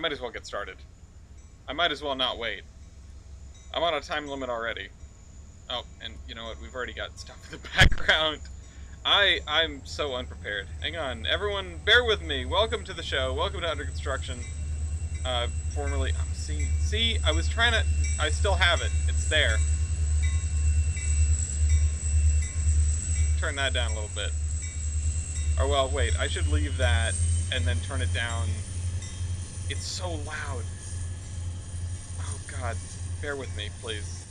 might as well get started. I might as well not wait. I'm on a time limit already. Oh, and you know what? We've already got stuff in the background. I'm so unprepared. Hang on, everyone, bear with me. Welcome to the show. Welcome to Under Construction. Formerly, see, I was trying to. I still have it. It's there. Turn that down a little bit. Or well, wait. I should leave that and then turn it down. It's so loud. Oh God, bear with me, please.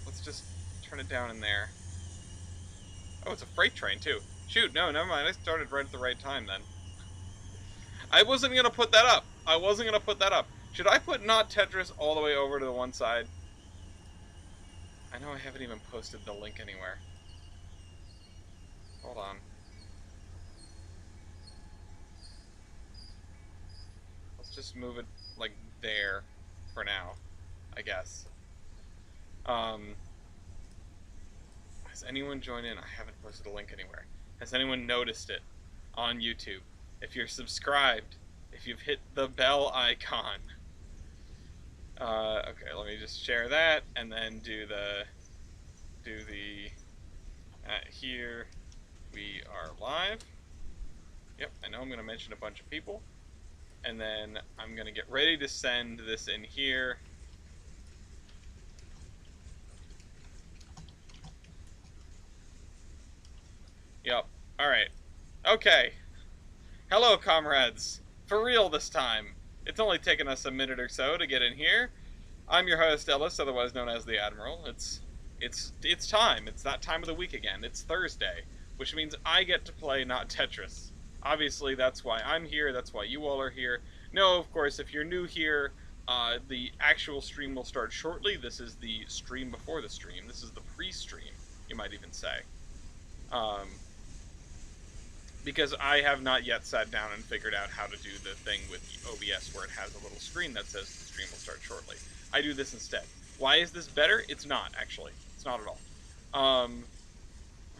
Let's just turn it down in there. Oh, it's a freight train too. Shoot, no, never mind. I started right at the right time then. I wasn't gonna put that up. I wasn't gonna put that up. Should I put not Tetris all the way over to the one side? I know I haven't even posted the link anywhere. Hold on. Let's just move it like there for now, I guess. Has anyone joined in? I haven't posted a link anywhere. Has anyone noticed it on YouTube? If you're subscribed, if you've hit the bell icon. Okay, let me just share that and then do the here we are live. Yep, I know I'm going to mention a bunch of people. And then I'm going to get ready to send this in here. Yep. Alright. Okay. Hello, comrades. For real this time. It's only taken us a minute or so to get in here. I'm your host, Ellis, otherwise known as the Admiral. It's time. It's that time of the week again. It's Thursday, which means I get to play not Tetris. Obviously, that's why I'm here. That's why you all are here. No, of course, if you're new here, the actual stream will start shortly. This is the stream before the stream. This is the pre-stream, you might even say. Because I have not yet sat down and figured out how to do the thing with OBS where it has a little screen that says the stream will start shortly. I do this instead. Why is this better? It's not, actually. It's not at all.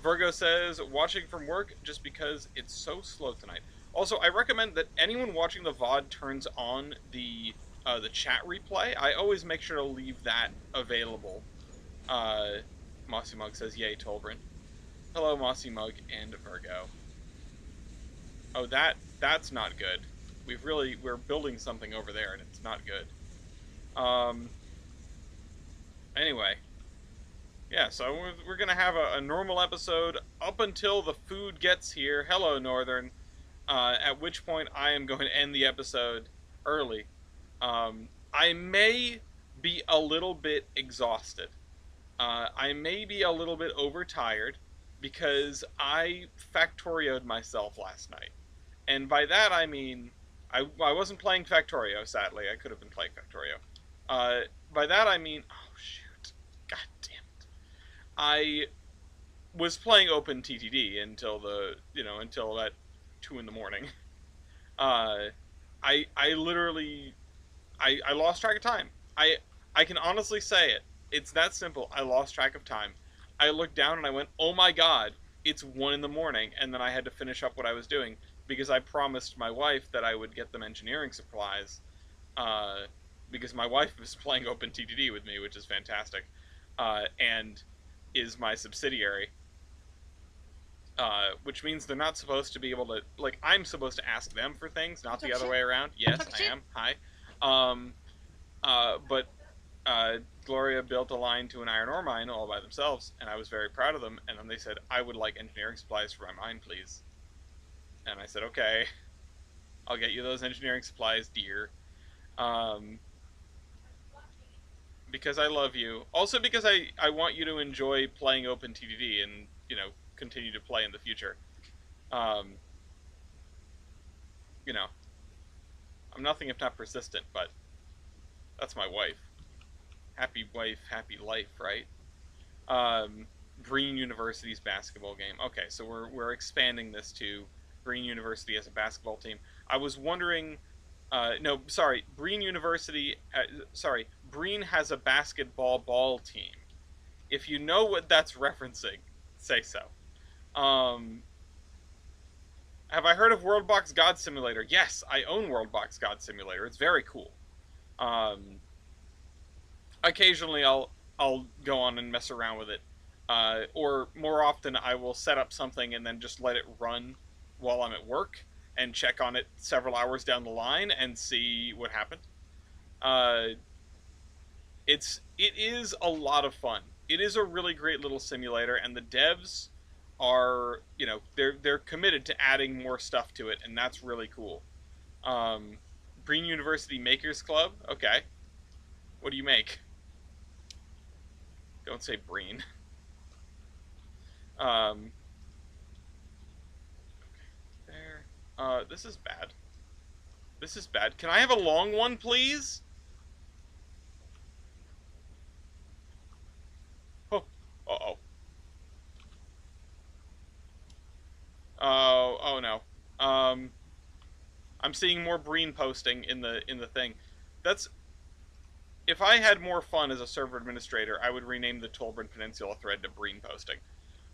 Virgo says, watching from work just because it's so slow tonight. Also, I recommend that anyone watching the VOD turns on the chat replay. I always make sure to leave that available. Mossy Mug says, yay, Tolbrynd. Hello, Mossy Mug and Virgo. Oh, that's not good. We're building something over there, and it's not good. Anyway. Yeah, so we're gonna have a normal episode up until the food gets here. Hello, Northern. At which point I am going to end the episode early. I may be a little bit exhausted. I may be a little bit overtired because I Factorio'd myself last night. And by that I mean, I wasn't playing Factorio, sadly. I could have been playing Factorio. By that I mean, oh shoot, god damn it. I was playing Open TTD until until about 2 in the morning. I literally, I lost track of time. I can honestly say it. It's that simple. I lost track of time. I looked down and I went, oh my god, it's 1 in the morning, and then I had to finish up what I was doing because I promised my wife that I would get them engineering supplies, because my wife was playing Open TTD with me, which is fantastic, and is my subsidiary, which means they're not supposed to be able to, like, I'm supposed to ask them for things, not the other way around. Yes, I am. Hi. But Gloria built a line to an iron ore mine all by themselves, and I was very proud of them, and then they said, I would like engineering supplies for my mine, please. And I said, okay, I'll get you those engineering supplies, dear. Because I love you. Also because I want you to enjoy playing Open TTD and, continue to play in the future. I'm nothing if not persistent, but that's my wife. Happy wife, happy life, right? Green University's basketball game. Okay, so we're expanding this to Green University as a basketball team. I was wondering, no, sorry, Green University, Green has a basketball ball team. If you know what that's referencing, say so. Have I heard of Worldbox God Simulator? Yes, I own Worldbox God Simulator. It's very cool. Um, Occasionally, I'll go on and mess around with it, or more often, I will set up something and then just let it run while I'm at work and check on it several hours down the line and see what happened. Uh, it is a lot of fun. It is a really great little simulator, and the devs are, they're committed to adding more stuff to it, and that's really cool. Um, Breen University Makers Club. Okay, what do you make? Don't say Breen. Um, there. This is bad. This is bad. Can I have a long one, please? Oh, oh. Oh no. Um, I'm seeing more Breen posting in the thing. That's If I had more fun as a server administrator, I would rename the Tolbrynd Peninsula thread to Breen posting.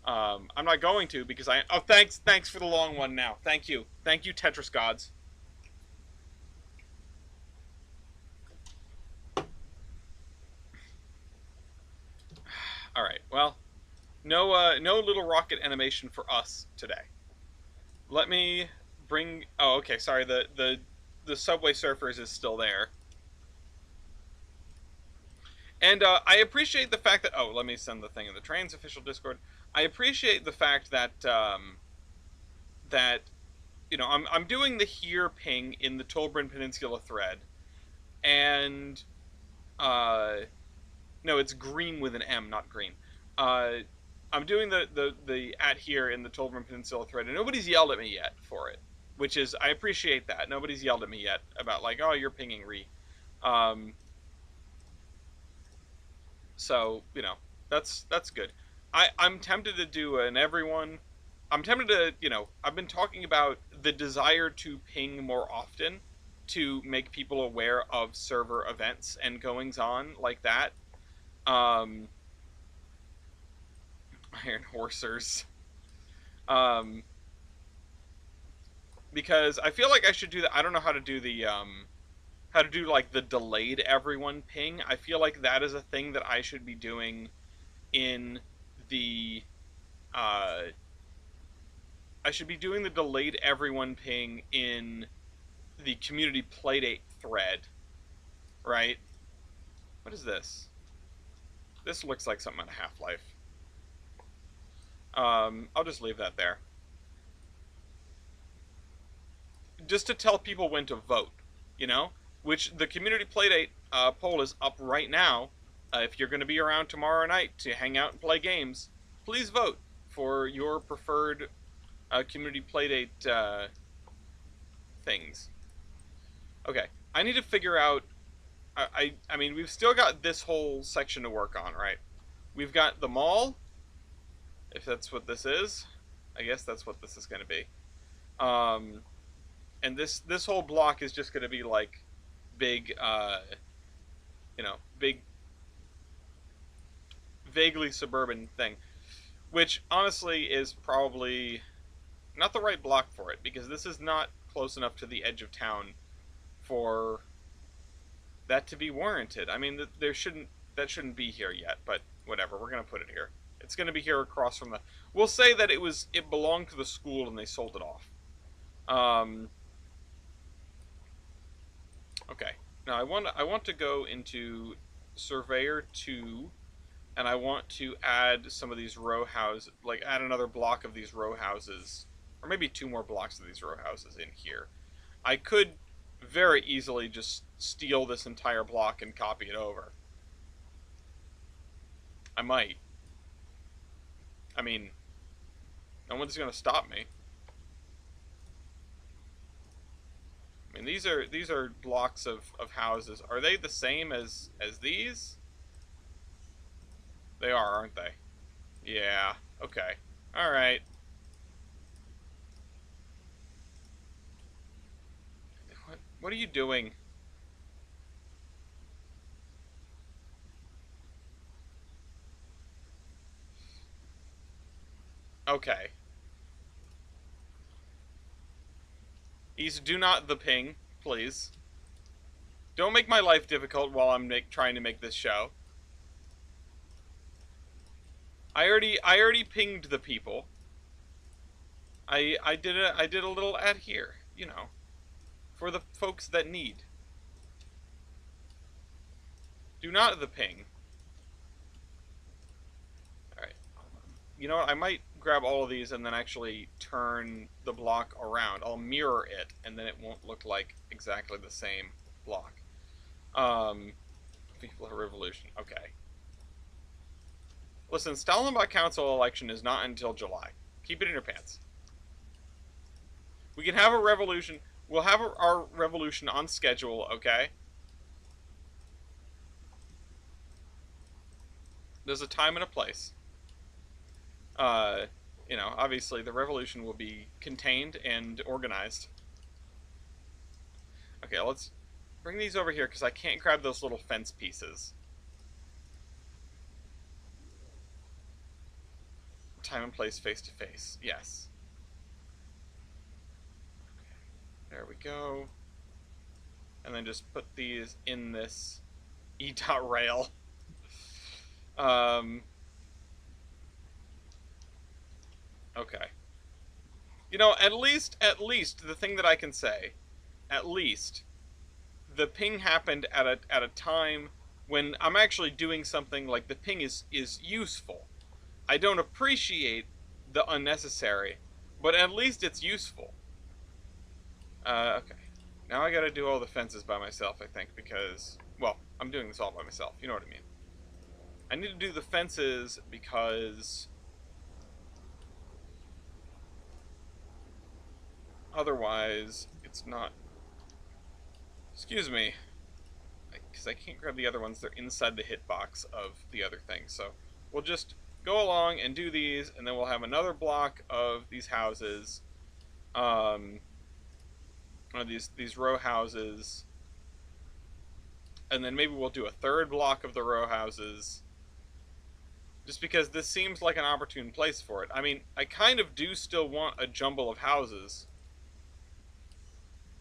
I'm not going to because I. Oh, thanks for the long one. Now, thank you, Tetris gods. All right, well, no little rocket animation for us today. Let me bring. Oh, okay. Sorry, the Subway Surfers is still there, and I appreciate the fact that. Oh, let me send the thing in the Trainz official Discord. I appreciate the fact that I'm doing the here ping in the Tolbrynd Peninsula thread, and uh, no, it's green with an M, not green. Uh, I'm doing the at here in the Tolbrynd Peninsula thread, and nobody's yelled at me yet for it, which is I appreciate that. Nobody's yelled at me yet about like, oh, you're pinging re. Um, so that's good. I'm tempted to do an everyone. I'm tempted to I've been talking about the desire to ping more often to make people aware of server events and goings on like that. Um, Iron Horsers. Um, because I feel like I should do that. I don't know how to do like the delayed everyone ping. I feel like that is a thing that I should be doing in the uh I should be doing the delayed everyone ping in the community playdate thread, right? What is this? This looks like something out of Half-Life. I'll just leave that there. Just to tell people when to vote, you know? Which the community playdate poll is up right now. If you're going to be around tomorrow night to hang out and play games, please vote for your preferred community playdate things. Okay, I need to figure out. I mean, we've still got this whole section to work on, right? We've got the mall, if that's what this is. I guess that's what this is going to be. Um, and this whole block is just going to be like big, big, vaguely suburban thing, which honestly is probably not the right block for it because this is not close enough to the edge of town for that to be warranted. I mean, that shouldn't be here yet, but whatever. We're gonna put it here. It's gonna be here across from the. We'll say that it belonged to the school and they sold it off. Um, okay. Now I want to go into Surveyor 2, and I want to add some of these row houses, like add another block of these row houses, or maybe two more blocks of these row houses in here. I could very easily just steal this entire block and copy it over. I might. I mean, no one's gonna stop me. I mean, these are blocks of houses. Are they the same as these? They are, aren't they? Yeah. Okay. All right. What are you doing? Okay. East, do not the ping, please. Don't make my life difficult while I'm trying to make this show. I already pinged the people. I did a little ad here, you know, for the folks that need. Do not the ping. All right. You know what? I might grab all of these and then actually turn the block around. I'll mirror it, and then it won't look like exactly the same block. People Revolution. Okay. Listen, Stalinbach Council election is not until July. Keep it in your pants. We can have a revolution. We'll have our revolution on schedule, okay? There's a time and a place. You know, obviously the revolution will be contained and organized. Okay, let's bring these over here because I can't grab those little fence pieces. Time and place face to face. Yes. Okay, there we go. And then just put these in this e.rail. Okay. You know, at least the thing that I can say, at least the ping happened at a time when I'm actually doing something like the ping is useful. I don't appreciate the unnecessary, but at least it's useful. Okay. Now I gotta do all the fences by myself, I think, because, well, I'm doing this all by myself, you know what I mean. I need to do the fences because otherwise it's not... Excuse me. Because I can't grab the other ones, they're inside the hitbox of the other thing, so we'll just go along and do these, and then we'll have another block of these houses, or these row houses, and then maybe we'll do a third block of the row houses, just because this seems like an opportune place for it. I mean, I kind of do still want a jumble of houses.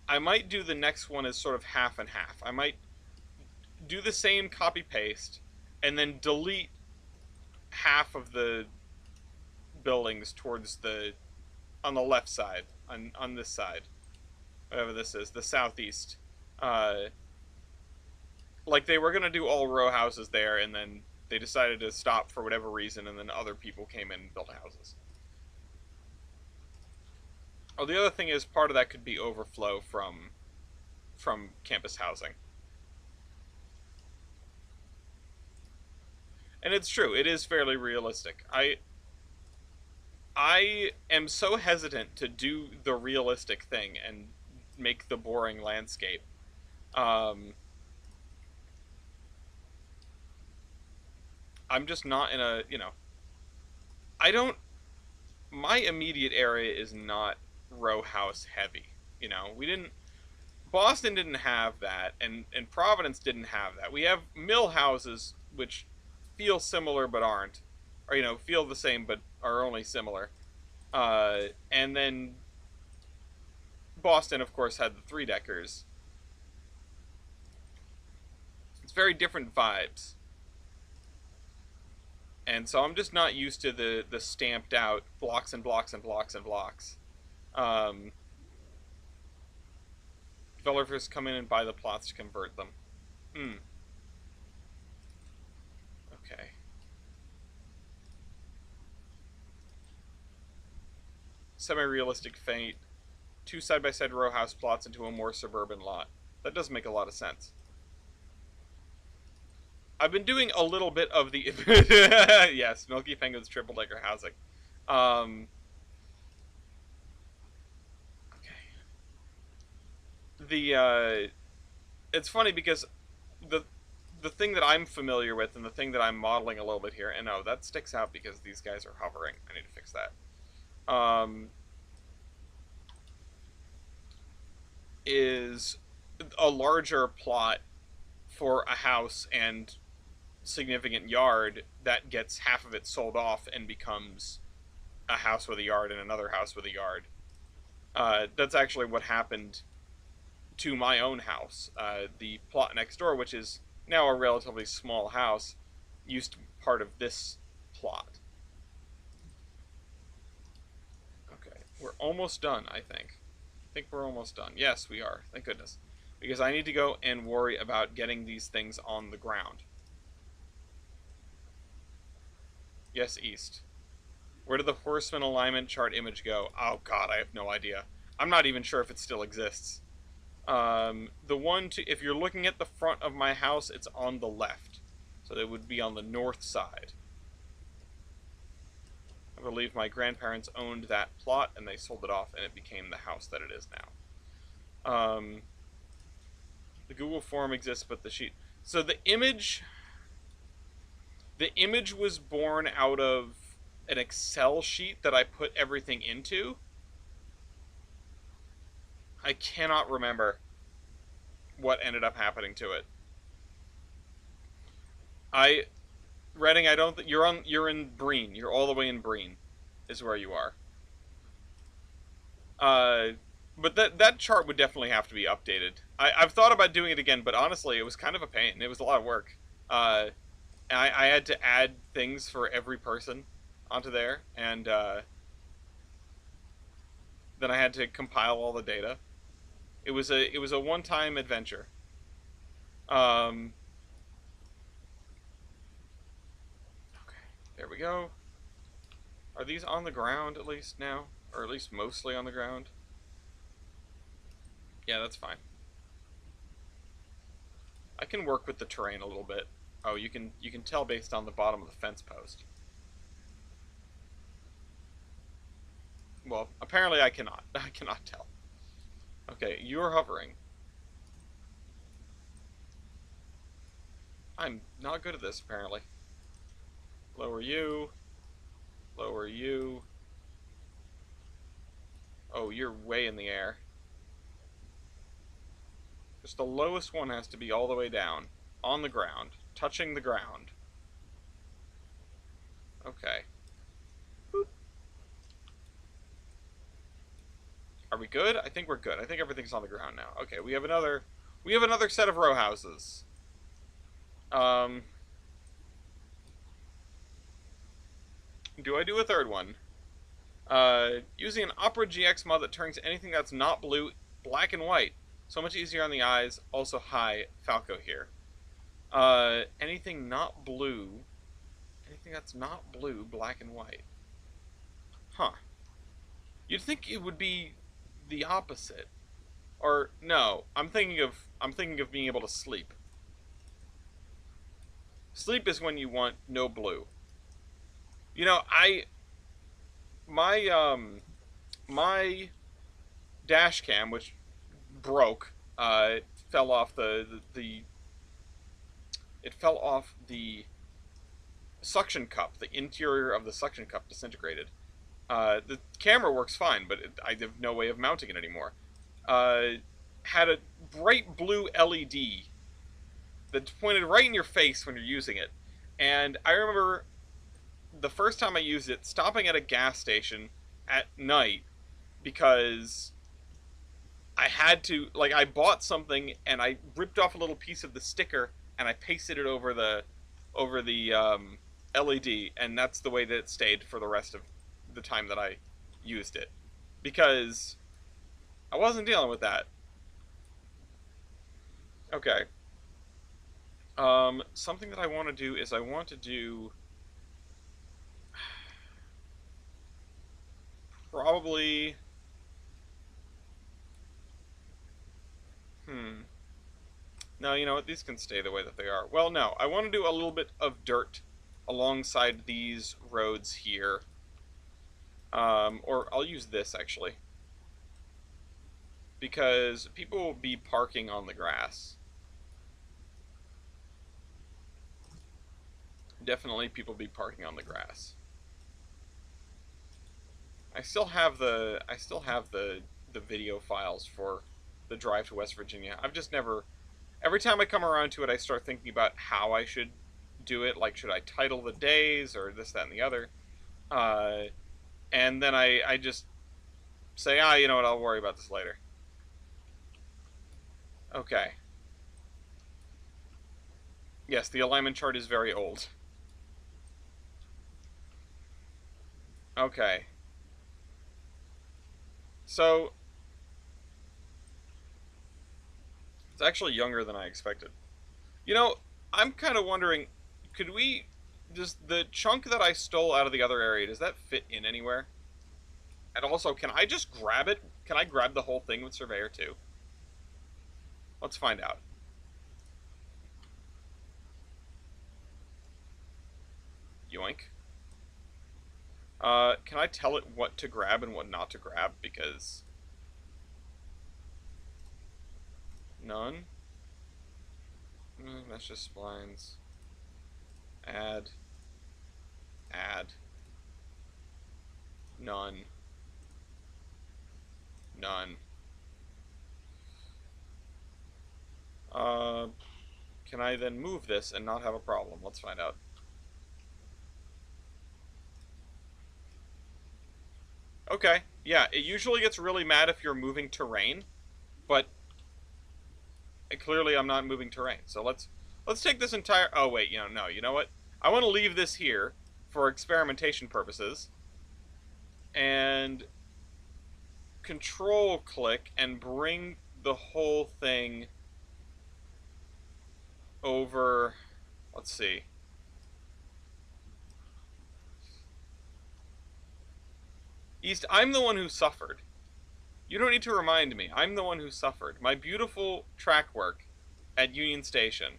I might do the next one as sort of half and half. I might do the same copy-paste, and then delete half of the buildings towards the... on the left side, on this side. Whatever this is, the southeast. Like, they were going to do all row houses there, and then they decided to stop for whatever reason, and then other people came in and built houses. Oh, the other thing is, part of that could be overflow from campus housing. And it's true, it is fairly realistic. I am so hesitant to do the realistic thing and make the boring landscape. I'm just not in a, you know... My immediate area is not row house heavy, you know? Boston didn't have that, and Providence didn't have that. We have mill houses, which feel similar but aren't. Or, you know, feel the same but are only similar. And then Boston, of course, had the three-deckers. It's very different vibes. And so I'm just not used to the stamped out blocks and blocks and blocks and blocks. Developers come in and buy the plots to convert them. Okay. Semi-realistic fate. 2 side-by-side row house plots into a more suburban lot. That does make a lot of sense. I've been doing a little bit of the... yes, Milky Penguin's triple-decker housing. Okay. It's funny because the thing that I'm familiar with and the thing that I'm modeling a little bit here, and no, that sticks out because these guys are hovering. I need to fix that. Is a larger plot for a house and significant yard that gets half of it sold off and becomes a house with a yard and another house with a yard. That's actually what happened to my own house. The plot next door, which is now a relatively small house, used to be part of this plot. Okay, we're almost done, I think. I think we're almost done. Yes, we are. Thank goodness. Because I need to go and worry about getting these things on the ground. Yes, east. Where did the horseman alignment chart image go? Oh god, I have no idea. I'm not even sure if it still exists. The one to, if you're looking at the front of my house, it's on the left. So it would be on the north side. I believe my grandparents owned that plot and they sold it off and it became the house that it is now. The Google form exists, but the sheet... So the image was born out of an Excel sheet that I put everything into. I cannot remember what ended up happening to it. Redding, I don't think you're in Breen. You're all the way in Breen, is where you are. But that chart would definitely have to be updated. I've thought about doing it again, but honestly, it was kind of a pain. It was a lot of work. I had to add things for every person onto there, and then I had to compile all the data. It was a one-time adventure. Okay, there we go. Are these on the ground at least now? Or at least mostly on the ground? Yeah, that's fine. I can work with the terrain a little bit. Oh, you can tell based on the bottom of the fence post. Well, apparently I cannot. I cannot tell. Okay, you're hovering. I'm not good at this, apparently. Lower you. Lower you. Oh, you're way in the air. Just the lowest one has to be all the way down. On the ground. Touching the ground. Okay. Boop. Are we good? I think we're good. I think everything's on the ground now. Okay, we have another set of row houses. Do I do a third one? Using an Opera GX mod that turns anything that's not blue black and white. So much easier on the eyes. Also, hi, Falco here. Anything not blue. Anything that's not blue, black and white. Huh. You'd think it would be the opposite. Or no, I'm thinking of being able to sleep. Sleep is when you want no blue. You know, my dash cam, which broke, fell off it fell off the suction cup. The interior of the suction cup disintegrated. The camera works fine, but I have no way of mounting it anymore. Had a bright blue LED that pointed right in your face when you're using it. And I remember the first time I used it, stopping at a gas station at night because I had to, like, I bought something and I ripped off a little piece of the sticker and I pasted it over the LED, and that's the way that it stayed for the rest of the time that I used it, because I wasn't dealing with that. Okay. Something that I want to do is I want to do probably no, you know what? These can stay the way that they are. Well, no. I want to do a little bit of dirt alongside these roads here. Or I'll use this, actually. Because people will be parking on the grass. Definitely people will be parking on the grass. I still have the video files for the drive to West Virginia. I've just never... Every time I come around to it, I start thinking about how I should do it. Like, should I title the days or this, that, and the other? And then I just say, ah, you know what, I'll worry about this later. Okay. Yes, the alignment chart is very old. Okay. So, it's actually younger than I expected. You know, I'm kind of wondering, could we... Does the chunk that I stole out of the other area, does that fit in anywhere? And also, can I just grab it? Can I grab the whole thing with Surveyor 2? Let's find out. Yoink. Can I tell it what to grab and what not to grab? Because... None? That's just splines. Add. Add. None. None. Can I then move this and not have a problem? Let's find out. Okay, yeah, it usually gets really mad if you're moving terrain, but clearly I'm not moving terrain. So let's take this entire... Oh, wait, no, you know what? I want to leave this here for experimentation purposes, and control click and bring the whole thing over... Let's see. East, I'm the one who suffered. You don't need to remind me. I'm the one who suffered. My beautiful track work at Union Station,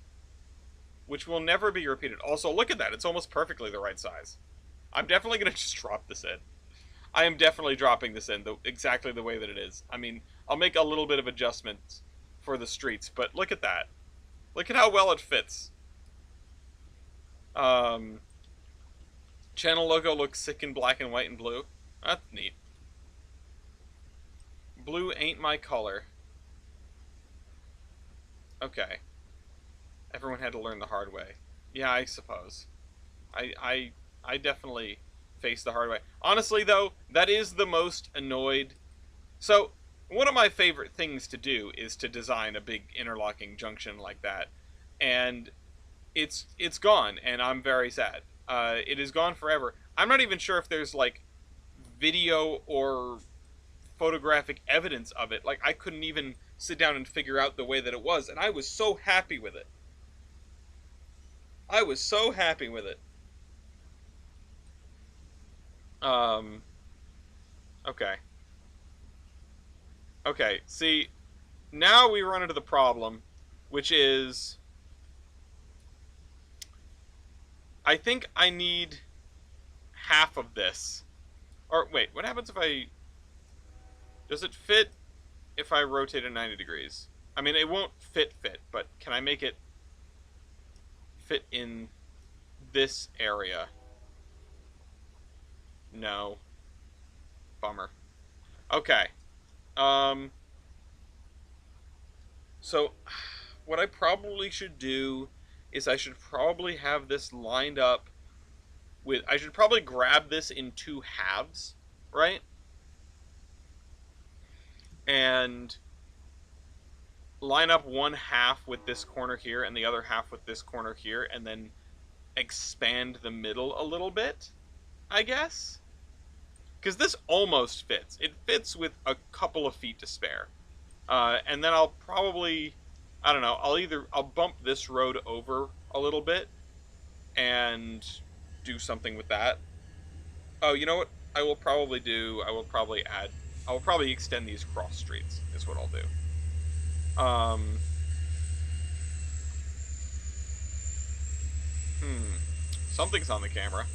which will never be repeated. Also, look at that. It's almost perfectly the right size. I'm definitely going to just drop this in. I am definitely dropping this in exactly the way that it is. I mean, I'll make a little bit of adjustments for the streets, but look at that. Look at how well it fits. Channel logo looks sick in black and white and blue. That's neat. Blue ain't my color. Okay. Everyone had to learn the hard way. Yeah, I suppose. I definitely faced the hard way. Honestly, though, that is the most annoyed... So, one of my favorite things to do is to design a big interlocking junction like that. And it's gone, and I'm very sad. It is gone forever. I'm not even sure if there's, like, video or photographic evidence of it. Like, I couldn't even sit down and figure out the way that it was, and I was so happy with it. I was so happy with it. Okay. Okay, see, now we run into the problem, which is... I think I need half of this. Or, wait, what happens if I... Does it fit if I rotate it 90 degrees? I mean, it won't fit, but can I make it fit in this area? No. Bummer. Okay. So, what I probably should do is I should probably have this lined up with... I should probably grab this in two halves, right? And line up one half with this corner here and the other half with this corner here, and then expand the middle a little bit, I guess? Because this almost fits. It fits with a couple of feet to spare. And then I'll probably... I don't know, I'll bump this road over a little bit and do something with that. Oh, you know what I will probably do? I will probably extend these cross streets, is what I'll do. Something's on the camera.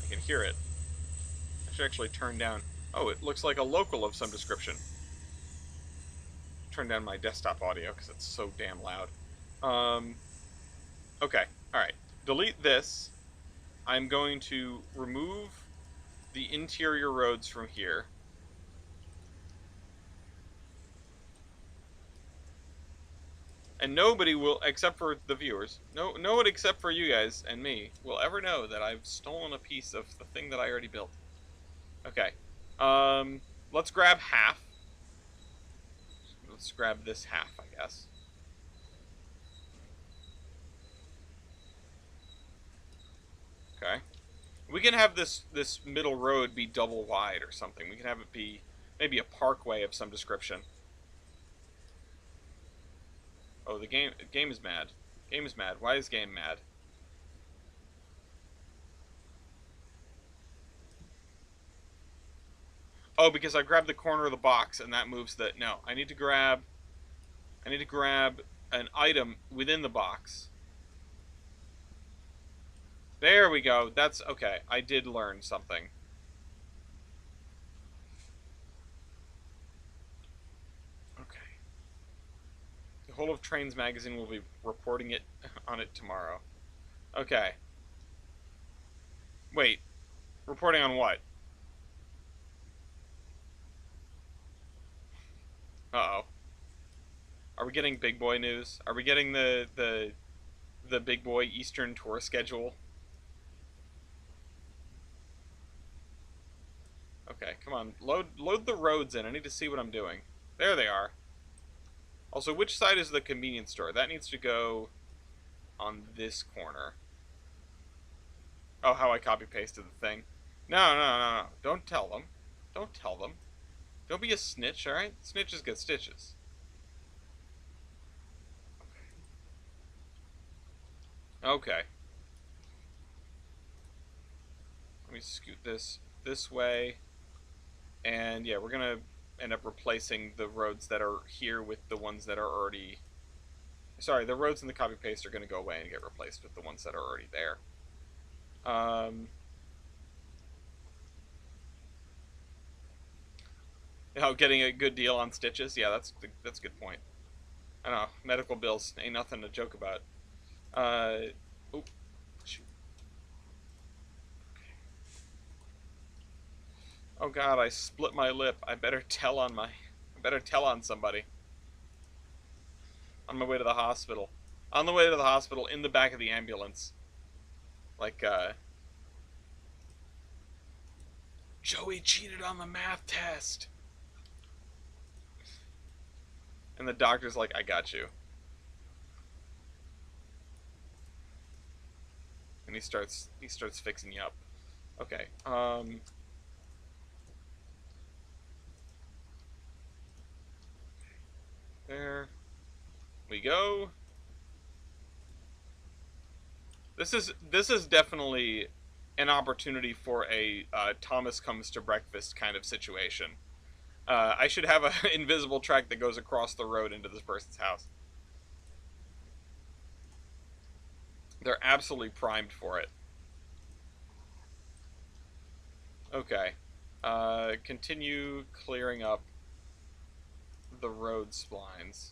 I can hear it. I should actually turn down... Oh, it looks like a local of some description. Turn down my desktop audio because it's so damn loud. Okay, alright. Delete this. I'm going to remove the interior roads from here. And nobody will, except for the viewers, no one except for you guys and me, will ever know that I've stolen a piece of the thing that I already built. Okay. let's grab half. Let's grab this half, I guess. Okay. We can have this middle road be double wide or something. We can have it be maybe a parkway of some description. Oh, the game is mad. Game is mad. Why is game mad? Oh, because I grabbed the corner of the box and that moves the... No, I need to grab an item within the box. There we go. That's okay. I did learn something. Okay. The whole of Trainz magazine will be reporting it on it tomorrow. Okay. Wait. Reporting on what? Uh-oh. Are we getting big boy news? Are we getting the big boy Eastern tour schedule? Okay, come on. Load the roads in. I need to see what I'm doing. There they are. Also, which side is the convenience store? That needs to go on this corner. Oh, how I copy-pasted the thing. No, no, no, no. Don't tell them. Don't tell them. Don't be a snitch, alright? Snitches get stitches. Okay. Let me scoot this way. And yeah, we're gonna end up replacing the roads that are here with the ones that are already... Sorry, the roads in the copy-paste are gonna go away and get replaced with the ones that are already there. Oh, getting a good deal on stitches? Yeah, that's a good point. I don't know, medical bills ain't nothing to joke about. Oop, shoot. Oh god, I split my lip. I better tell on somebody. On my way to the hospital. On the way to the hospital, in the back of the ambulance. Like, Joey cheated on the math test! And the doctor's like, I got you. And he starts fixing you up. Okay, there we go. This is definitely an opportunity for a Thomas comes to breakfast kind of situation. I should have an invisible track that goes across the road into this person's house. They're absolutely primed for it. Okay. Continue clearing up the road splines.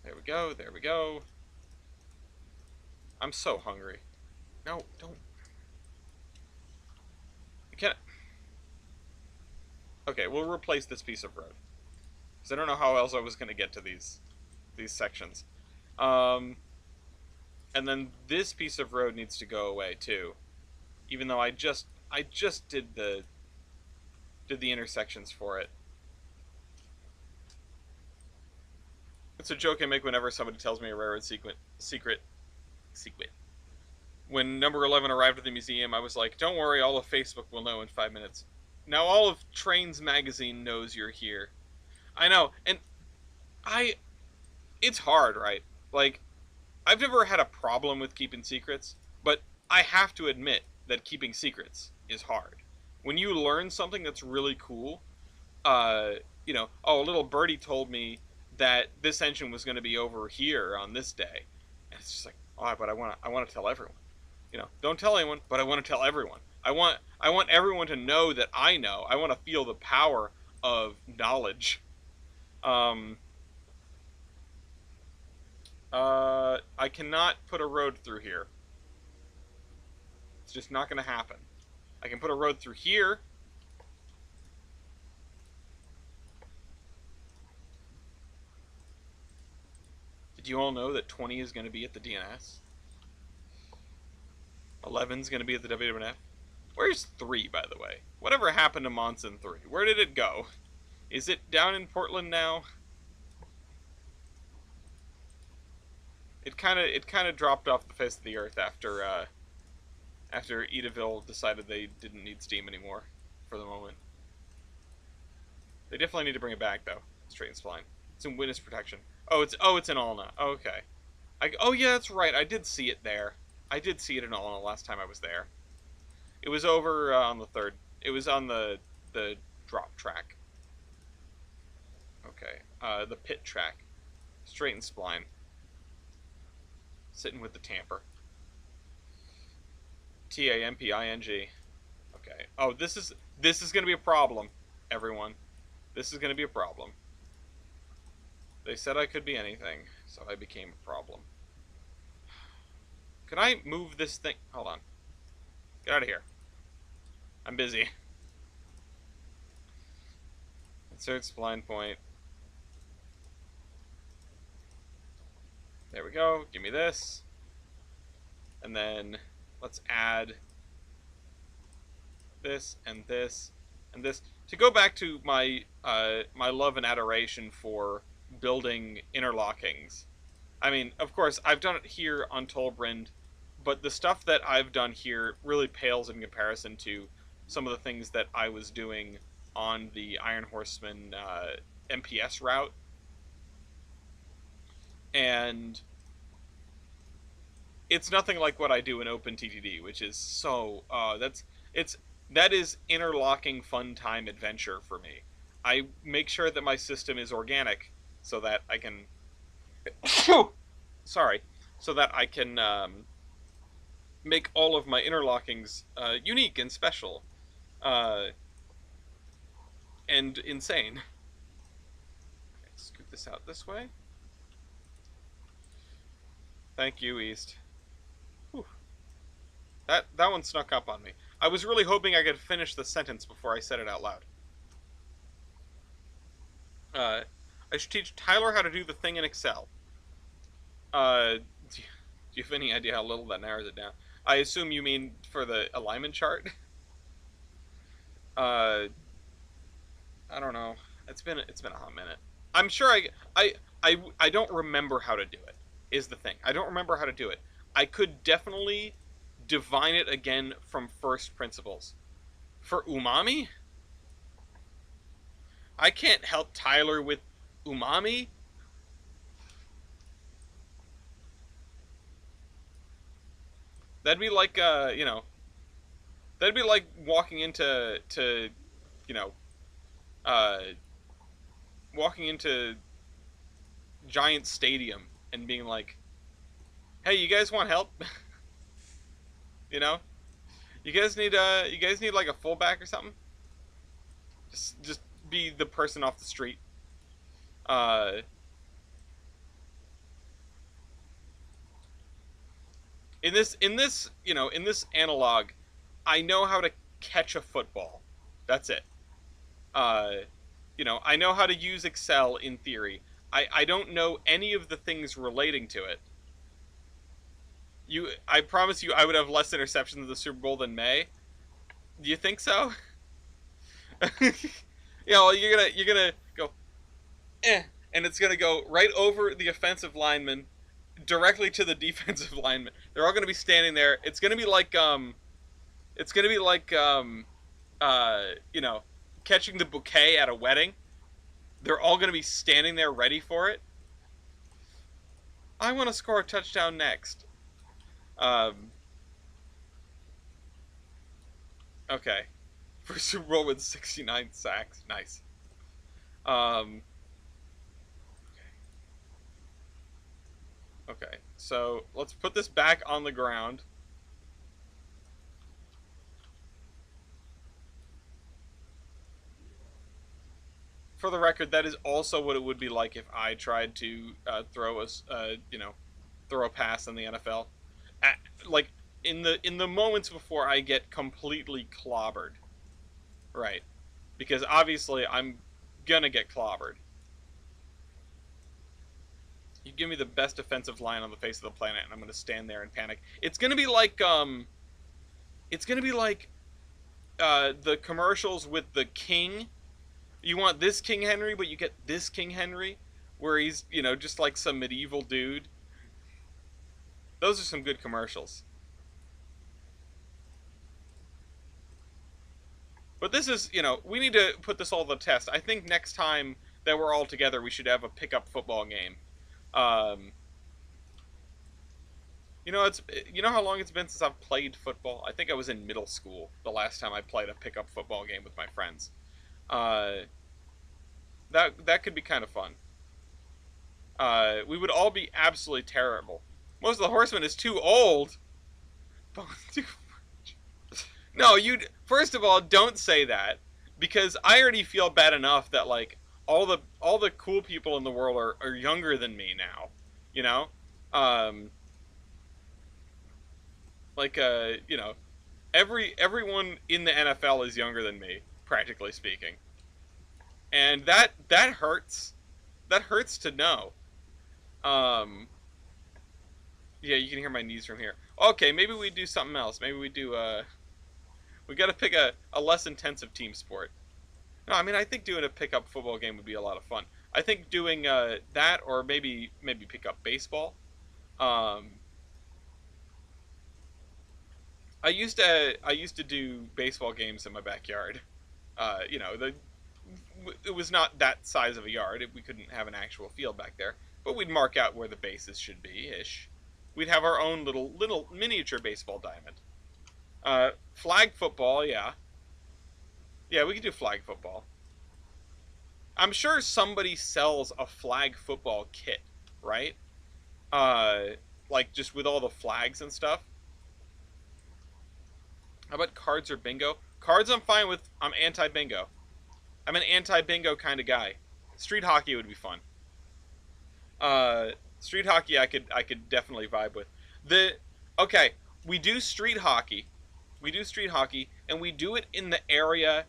There we go, there we go. I'm so hungry. No, don't. You can't. Okay, we'll replace this piece of road. Because I don't know how else I was going to get to these sections. And then this piece of road needs to go away too. Even though I just did the intersections for it. It's a joke I make whenever somebody tells me a railroad secret. When number 11 arrived at the museum, I was like, don't worry, all of Facebook will know in 5 minutes. Now all of Trainz magazine knows you're here. I know, and it's hard, right? Like, I've never had a problem with keeping secrets, but I have to admit that keeping secrets is hard. When you learn something that's really cool, you know, oh, a little birdie told me that this engine was going to be over here on this day, and it's just like, oh, but I want to tell everyone. You know, don't tell anyone, but I want to tell everyone. I want everyone to know that I know. I want to feel the power of knowledge. I cannot put a road through here. It's just not going to happen. I can put a road through here. Did you all know that 20 is going to be at the DNS? 11's going to be at the WWF? Where's 3, by the way? Whatever happened to Monson 3? Where did it go? Is it down in Portland now? It kind of dropped off the face of the earth after Edaville decided they didn't need Steam anymore for the moment. They definitely need to bring it back though. Straight and spline. It's in witness protection. It's in Alna. Okay. Oh yeah, that's right. I did see it there. I did see it in Alna last time I was there. It was over on the 3rd. It was on the drop track. Okay. The pit track. Straight and spline. Sitting with the tamper. Tamping. Okay. Oh, this is gonna be a problem, everyone. This is gonna be a problem. They said I could be anything, so I became a problem. Can I move this thing? Hold on. Get out of here. I'm busy. Insert spline point. There we go. Give me this. And then let's add this and this and this. To go back to my my love and adoration for building interlockings. I mean, of course, I've done it here on Tolbrynd, but the stuff that I've done here really pales in comparison to some of the things that I was doing on the Iron Horseman MPS route. And it's nothing like what I do in OpenTTD, which is so that is interlocking fun time adventure for me. I make sure that my system is organic so that I can sorry, so that I can make all of my interlockings unique and special and insane. Okay, scoot this out this way. Thank you, East. Whew. That one snuck up on me. I was really hoping I could finish the sentence before I said it out loud. I should teach Tyler how to do the thing in Excel. Do you have any idea how little that narrows it down? I assume you mean for the alignment chart? I don't know. It's been a hot minute. I'm sure I don't remember how to do it. Is the thing. I don't remember how to do it. I could definitely divine it again from first principles. For umami? I can't help Tyler with umami? That'd be like, that'd be like walking into, you know, uh, walking into Giant Stadium and being like, "Hey, you guys want help?" You know, you guys need like a fullback or something. Just be the person off the street. In this in this analog, I know how to catch a football. That's it. I know how to use Excel in theory. I don't know any of the things relating to it. I promise you, I would have less interceptions in the Super Bowl than May. Do you think so? Well, you're gonna go, and it's gonna go right over the offensive lineman, directly to the defensive lineman. They're all gonna be standing there. It's gonna be like catching the bouquet at a wedding. They're all gonna be standing there ready for it. I want to score a touchdown next. Okay. For Super Bowl with 69 sacks. Nice. Okay. So let's put this back on the ground. For the record, that is also what it would be like if I tried to throw a pass in the NFL. Like in the moments before I get completely clobbered, right? Because obviously I'm gonna get clobbered. You give me the best defensive line on the face of the planet, and I'm gonna stand there and panic. It's gonna be like the commercials with the king. You want this King Henry, but you get this King Henry, where he's just like some medieval dude. Those are some good commercials. But this is, we need to put this all to the test. I think next time that we're all together, we should have a pickup football game. Um, it's how long it's been since I've played football. I think I was in middle school the last time I played a pickup football game with my friends. Uh, that could be kind of fun. We would all be absolutely terrible. Most of the Horsemen is too old. No, you. First of all, don't say that because I already feel bad enough that like all the cool people in the world are younger than me now. You know, um, like everyone in the NFL is younger than me, practically speaking, and that hurts. That hurts to know. Um, yeah, you can hear my knees from here. Okay, maybe we do something else. Maybe we do we got to pick a less intensive team sport. No, I mean I think doing a pickup football game would be a lot of fun. I think doing that or maybe pick up baseball. Um, I used to do baseball games in my backyard. It was not that size of a yard. We couldn't have an actual field back there, but we'd mark out where the bases should be ish. We'd have our own little miniature baseball diamond. Flag football, yeah, yeah, we could do flag football. I'm sure somebody sells a flag football kit, right? Uh, like just with all the flags and stuff. How about cards or bingo? Cards, I'm fine with. I'm anti bingo. I'm an anti bingo kind of guy. Street hockey would be fun. Uh, Street hockey, I could definitely vibe with. The Okay, we do street hockey. We do street hockey, and we do it in the area.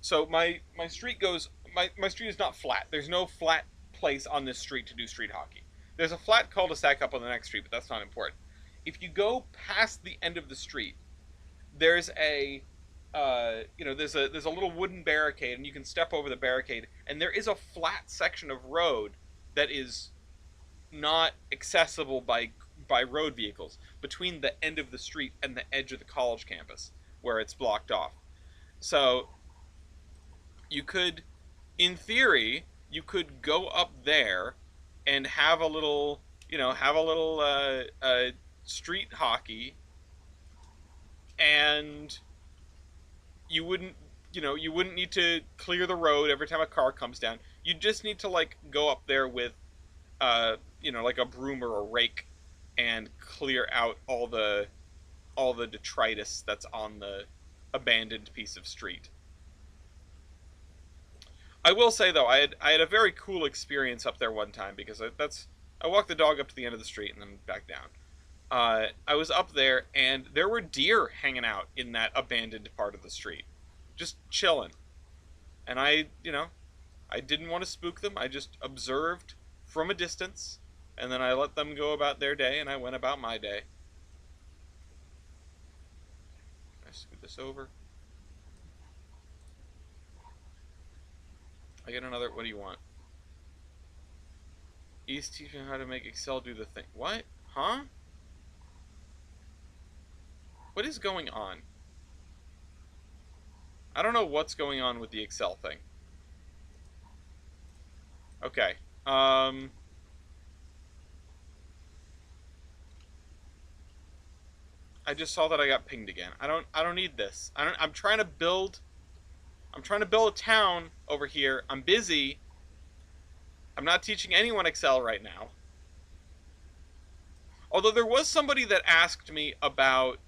So my street goes. My street is not flat. There's no flat place on this street to do street hockey. There's a flat cul-de-sac up on the next street, but that's not important. If you go past the end of the street, there's there's a little wooden barricade, and you can step over the barricade, and there is a flat section of road that is not accessible by road vehicles between the end of the street and the edge of the college campus where it's blocked off. So you could, in theory, you could go up there and have a little street hockey, and you wouldn't need to clear the road every time a car comes down. You just need to like go up there with like a broom or a rake and clear out all the detritus that's on the abandoned piece of street. I will say though, I had a very cool experience up there one time because I walked the dog up to the end of the street and then back down. I was up there and there were deer hanging out in that abandoned part of the street, just chilling. And I didn't want to spook them. I just observed from a distance, and then I let them go about their day, and I went about my day. I scoot this over. I get another. What do you want? He's teaching how to make Excel do the thing. What? Huh? What is going on? I don't know what's going on with the Excel thing. Okay. I just saw that I got pinged again. I don't need this. I'm trying to build a town over here. I'm busy. I'm not teaching anyone Excel right now. Although there was somebody that asked me about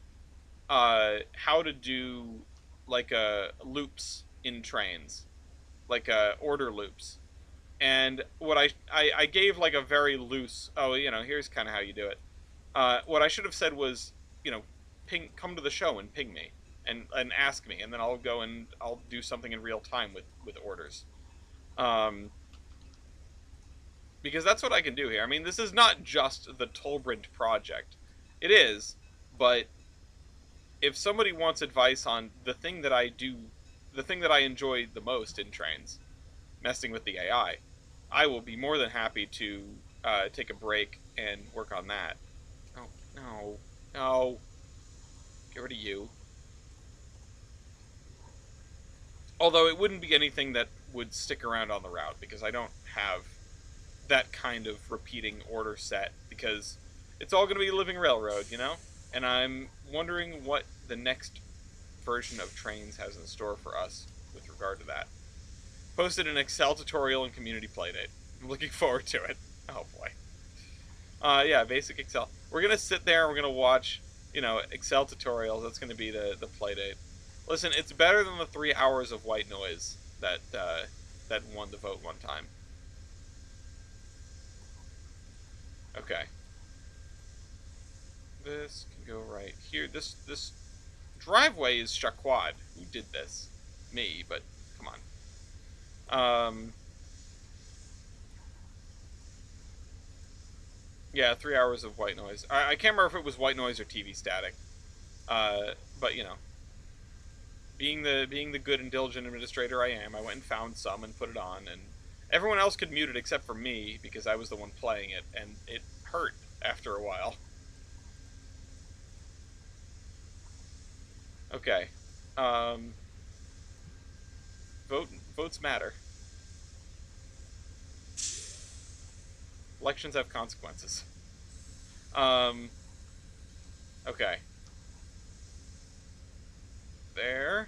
how to do like loops in Trainz, like order loops. And what I gave like a very loose, oh, here's kind of how you do it. What I should have said was, come to the show and ping me and ask me, and then I'll go and I'll do something in real time with orders. Um, because that's what I can do here. I mean, this is not just the Tolbrynd project. It is, but if somebody wants advice on the thing that I enjoy the most in Trainz, messing with the AI, I will be more than happy to take a break and work on that. Oh, no. No. Get rid of you. Although it wouldn't be anything that would stick around on the route, because I don't have that kind of repeating order set, because it's all going to be Living Railroad, you know? And I'm wondering what the next version of Trainz has in store for us with regard to that. Posted an Excel tutorial and community playdate. I'm looking forward to it. Oh boy. Yeah, basic Excel. We're gonna sit there and we're gonna watch, Excel tutorials. That's gonna be the playdate. Listen, it's better than the 3 hours of white noise that won the vote one time. Okay. This can go right here. This driveway is Shaquad who did this. Me, but come on. Yeah, 3 hours of white noise. I can't remember if it was white noise or TV static. But being the good and diligent administrator I am, I went and found some and put it on, and everyone else could mute it except for me because I was the one playing it, and it hurt after a while. Okay. Um, votes matter. Elections have consequences. Um, okay. There.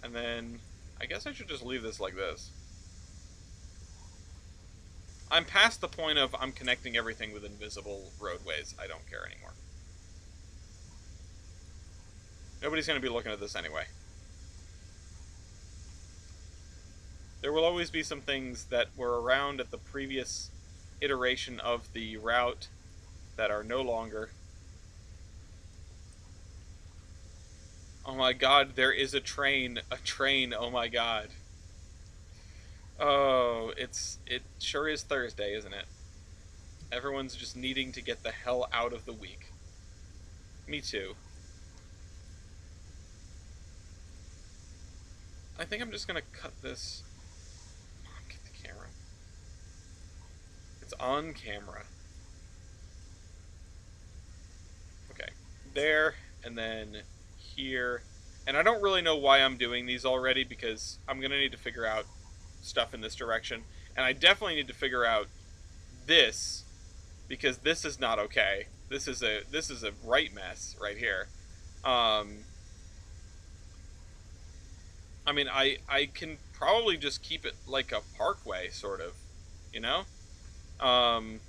And then I guess I should just leave this like this. I'm past the point of I'm connecting everything with invisible roadways. I don't care anymore. Nobody's going to be looking at this anyway. There will always be some things that were around at the previous iteration of the route that are no longer. Oh my god, there is a train, oh my god. Oh, it sure is Thursday, isn't it? Everyone's just needing to get the hell out of the week. Me too. I think I'm just gonna cut this. Mom, get the camera. It's on camera. Okay. There, and then here. And I don't really know why I'm doing these already, because I'm gonna need to figure out stuff in this direction. And I definitely need to figure out this, because this is not okay. This is a right mess right here. I mean, I can probably just keep it like a parkway, sort of, you know? I'm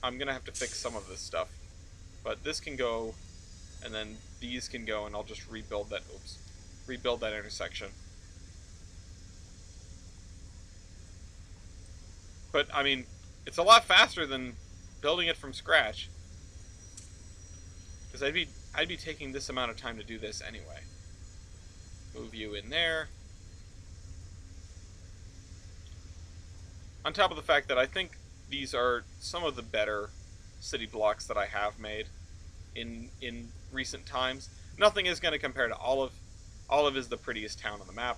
gonna have to fix some of this stuff. But this can go, and then these can go, and I'll just rebuild that, rebuild that intersection. But, I mean, it's a lot faster than building it from scratch. Because I'd be taking this amount of time to do this anyway. Move you in there. On top of the fact that I think these are some of the better city blocks that I have made in recent times. Nothing is going to compare to Olive. Olive is the prettiest town on the map.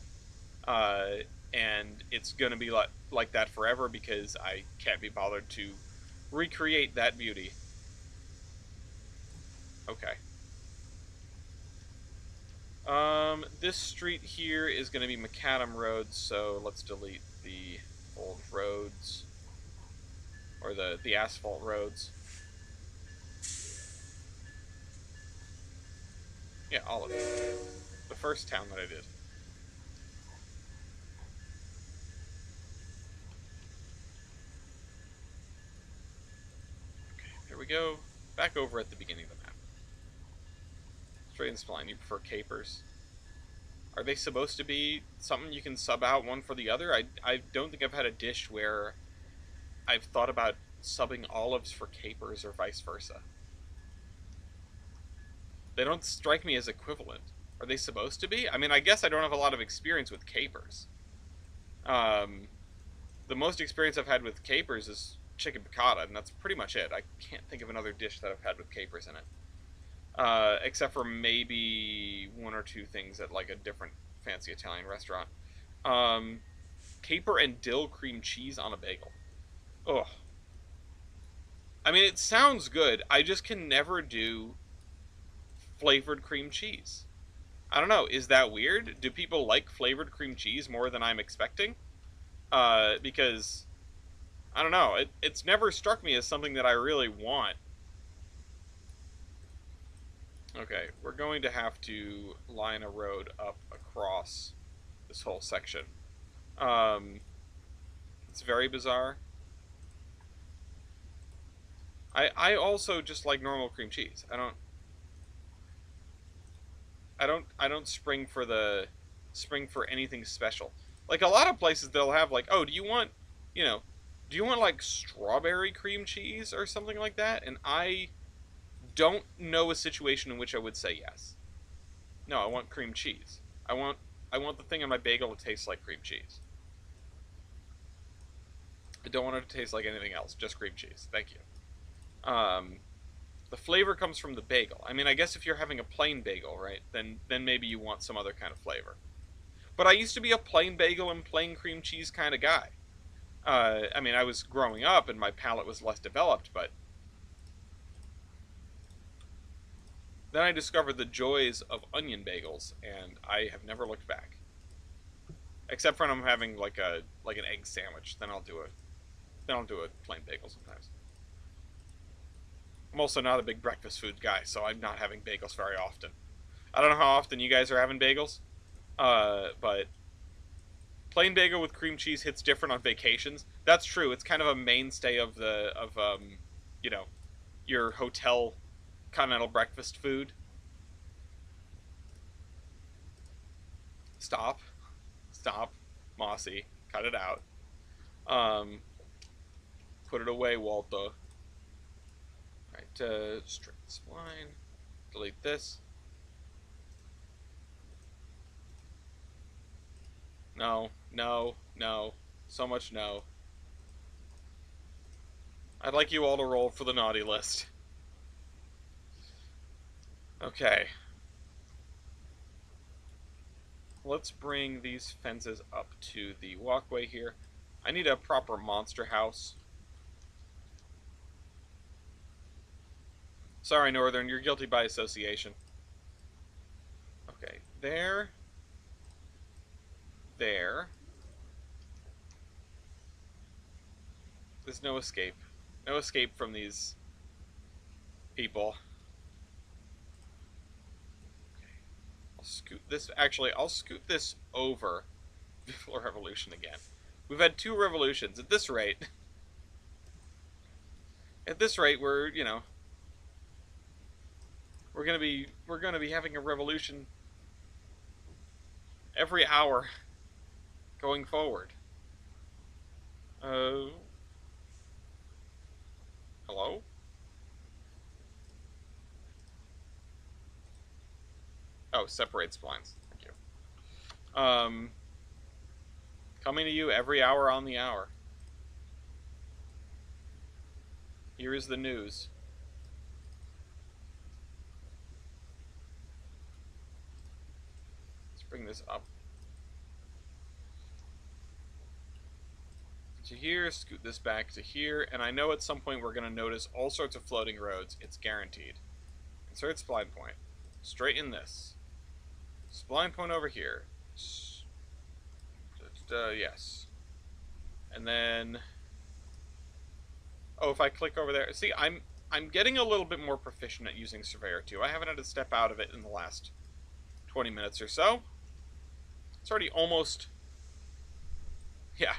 And it's going to be like that forever because I can't be bothered to recreate that beauty. Okay. This street here is going to be Macadam Road, so let's delete the old roads, or the asphalt roads. Yeah, all of it. The first town that I did. Okay, here we go. Back over at the beginning of the map. Straight and spline, you prefer capers. Are they supposed to be something you can sub out one for the other? I don't think I've had a dish where I've thought about subbing olives for capers or vice versa. They don't strike me as equivalent. Are they supposed to be? I mean, I guess I don't have a lot of experience with capers. The most experience I've had with capers is chicken piccata, and that's pretty much it. I can't think of another dish that I've had with capers in it. Except for maybe one or two things at like a different fancy Italian restaurant. Um, Caper and dill cream cheese on a bagel. Ugh. I mean, it sounds good. I just can never do flavored cream cheese. I don't know. Is that weird? Do people like flavored cream cheese more than I'm expecting? Because I don't know. It's never struck me as something that I really want. Okay, we're going to have to line a road up across this whole section. Um, it's very bizarre. I also just like normal cream cheese. I don't spring for anything special. Like a lot of places they'll have like, "Oh, you know, do you want like strawberry cream cheese or something like that?" And I don't know a situation in which I would say yes. No, I want cream cheese. I want I want the thing on my bagel to taste like cream cheese. I don't want it to taste like anything else, just cream cheese. Thank you. Um, the flavor comes from the bagel. I mean, I guess if you're having a plain bagel, right, then maybe you want some other kind of flavor. But I used to be a plain bagel and plain cream cheese kind of guy. I mean, I was growing up and my palate was less developed, but then I discovered the joys of onion bagels, and I have never looked back. Except for when I'm having like an egg sandwich, then I'll do a plain bagel sometimes. I'm also not a big breakfast food guy, so I'm not having bagels very often. I don't know how often you guys are having bagels, but plain bagel with cream cheese hits different on vacations. That's true. It's kind of a mainstay of you know, your hotel continental breakfast food. Stop, stop, Mossy, cut it out. Um, put it away, Walter. Right, straight spline. Delete this. No, no, no. So much no. I'd like you all to roll for the naughty list. Okay. Let's bring these fences up to the walkway here. I need a proper monster house. Sorry, Northern, you're guilty by association. Okay, there. There. There's no escape. No escape from these people. I'll scoot this. Actually, I'll scoot this over before revolution again. We've had 2 revolutions. At this rate, we're gonna be having a revolution every hour going forward. Uh, hello? Oh, separate splines. Thank you. Coming to you every hour on the hour. Here is the news. Let's bring this up to here, scoot this back to here, and I know at some point we're going to notice all sorts of floating roads. It's guaranteed. Insert spline point. Straighten this. Spline point over here. Yes. And then... Oh, if I click over there... See, I'm getting a little bit more proficient at using Surveyor 2. I haven't had to step out of it in the last 20 minutes or so. It's already almost... Yeah.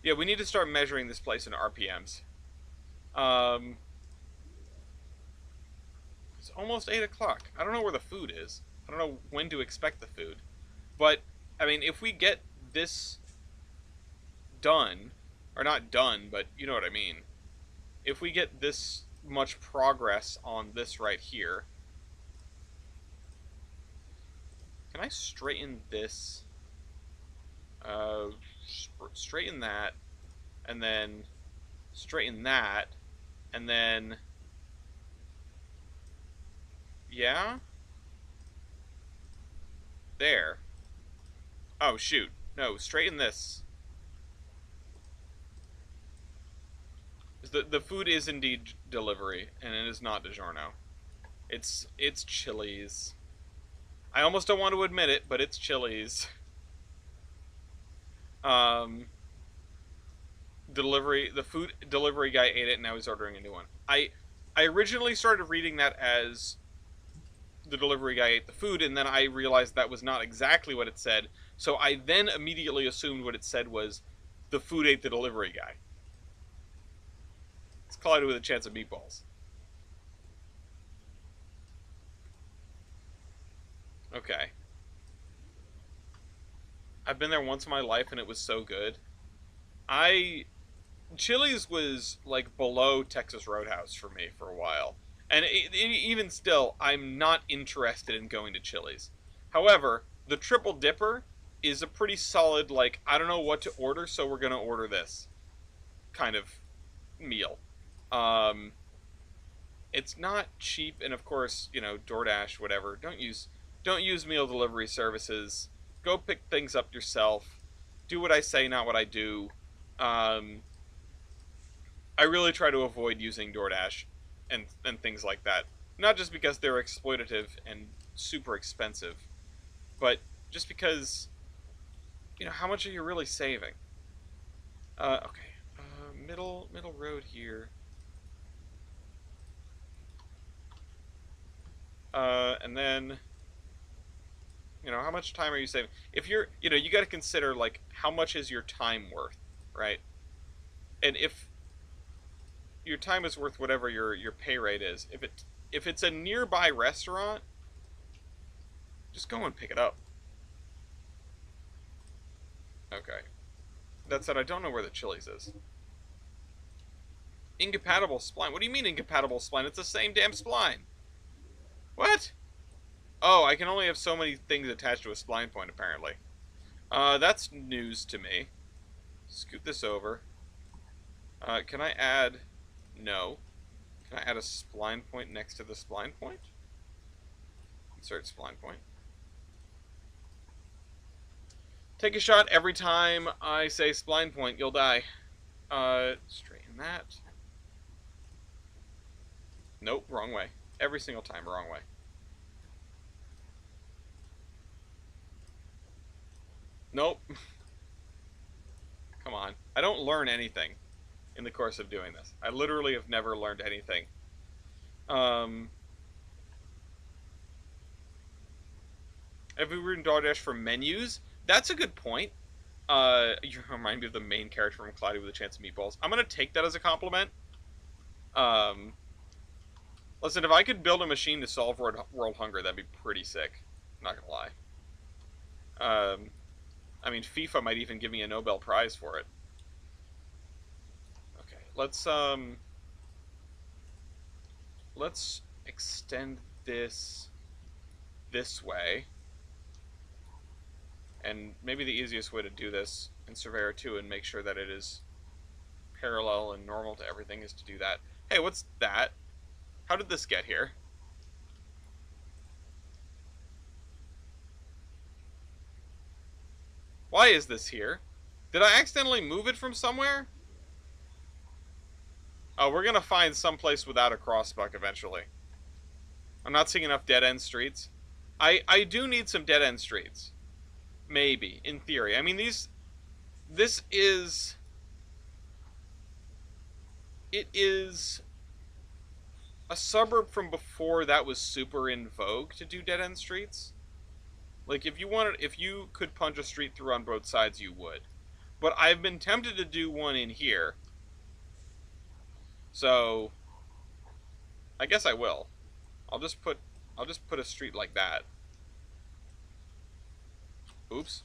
Yeah, we need to start measuring this place in RPMs. It's almost 8 o'clock. I don't know where the food is. I don't know when to expect the food. But, I mean, if we get this done, or not done, but you know what I mean. If we get this much progress on this right here, can I straighten this? Straighten that, and then straighten that, and then, yeah, there. Oh, shoot. No, straighten this. The food is indeed delivery, and it is not DiGiorno. It's Chili's. I almost don't want to admit it, but it's Chili's. Um, the food delivery guy ate it, and now he's ordering a new one. I originally started reading that as the delivery guy ate the food, and then I realized that was not exactly what it said. So I then immediately assumed what it said was the food ate the delivery guy. It's collided with a chance of meatballs. Okay. I've been there once in my life, and it was so good. I Chili's was like below Texas Roadhouse for me for a while, and even still, I'm not interested in going to Chili's. However, the Triple Dipper is a pretty solid, like, I don't know what to order, so we're gonna order this kind of meal. Um, it's not cheap, and of course, DoorDash, whatever. Don't use meal delivery services. Go pick things up yourself. Do what I say, not what I do. Um, I really try to avoid using DoorDash and things like that. Not just because they're exploitative and super expensive, but just because, how much are you really saving? Okay. Middle road here. And then, how much time are you saving? If you got to consider, like, how much is your time worth, right? And if your time is worth whatever your pay rate is, if it's a nearby restaurant, just go and pick it up. Okay. That said, I don't know where the Chili's is. Incompatible spline. What do you mean incompatible spline? It's the same damn spline. What? Oh, I can only have so many things attached to a spline point, apparently. That's news to me. Scoot this over. Can I add... No. Can I add a spline point next to the spline point? Insert spline point. Take a shot every time I say spline point, you'll die. Straighten that. Nope, wrong way. Every single time, wrong way. Nope. Come on. I don't learn anything in the course of doing this. I literally have never learned anything. Have we written DoorDash for menus? That's a good point. You remind me of the main character from Cloudy with a Chance of Meatballs. I'm gonna take that as a compliment. Um, Listen, if I could build a machine to solve world hunger, that'd be pretty sick. Not gonna lie. I mean, FIFA might even give me a Nobel Prize for it. Okay, let's extend this way. And maybe the easiest way to do this in Surveyor 2 and make sure that it is parallel and normal to everything is to do that. Hey, what's that? How did this get here? Why is this here? Did I accidentally move it from somewhere? Oh, we're gonna find someplace without a crossbuck eventually. I'm not seeing enough dead-end streets. I do need some dead-end streets. Maybe, in theory. I mean, this is... It is a suburb from before that was super in vogue to do dead-end streets. Like, if you could punch a street through on both sides, you would. But I've been tempted to do one in here. So, I guess I will. I'll just put a street like that. Oops.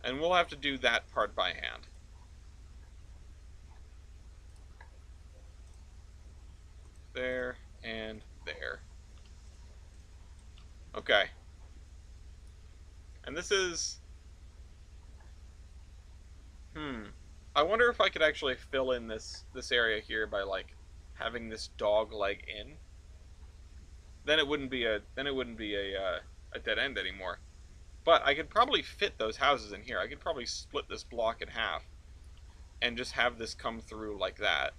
And we'll have to do that part by hand. There and there. Okay. And this is Hmm. I wonder if I could actually fill in this area here by like having this dog leg in. Then it wouldn't be a dead end anymore. But I could probably fit those houses in here. I could probably split this block in half and just have this come through like that.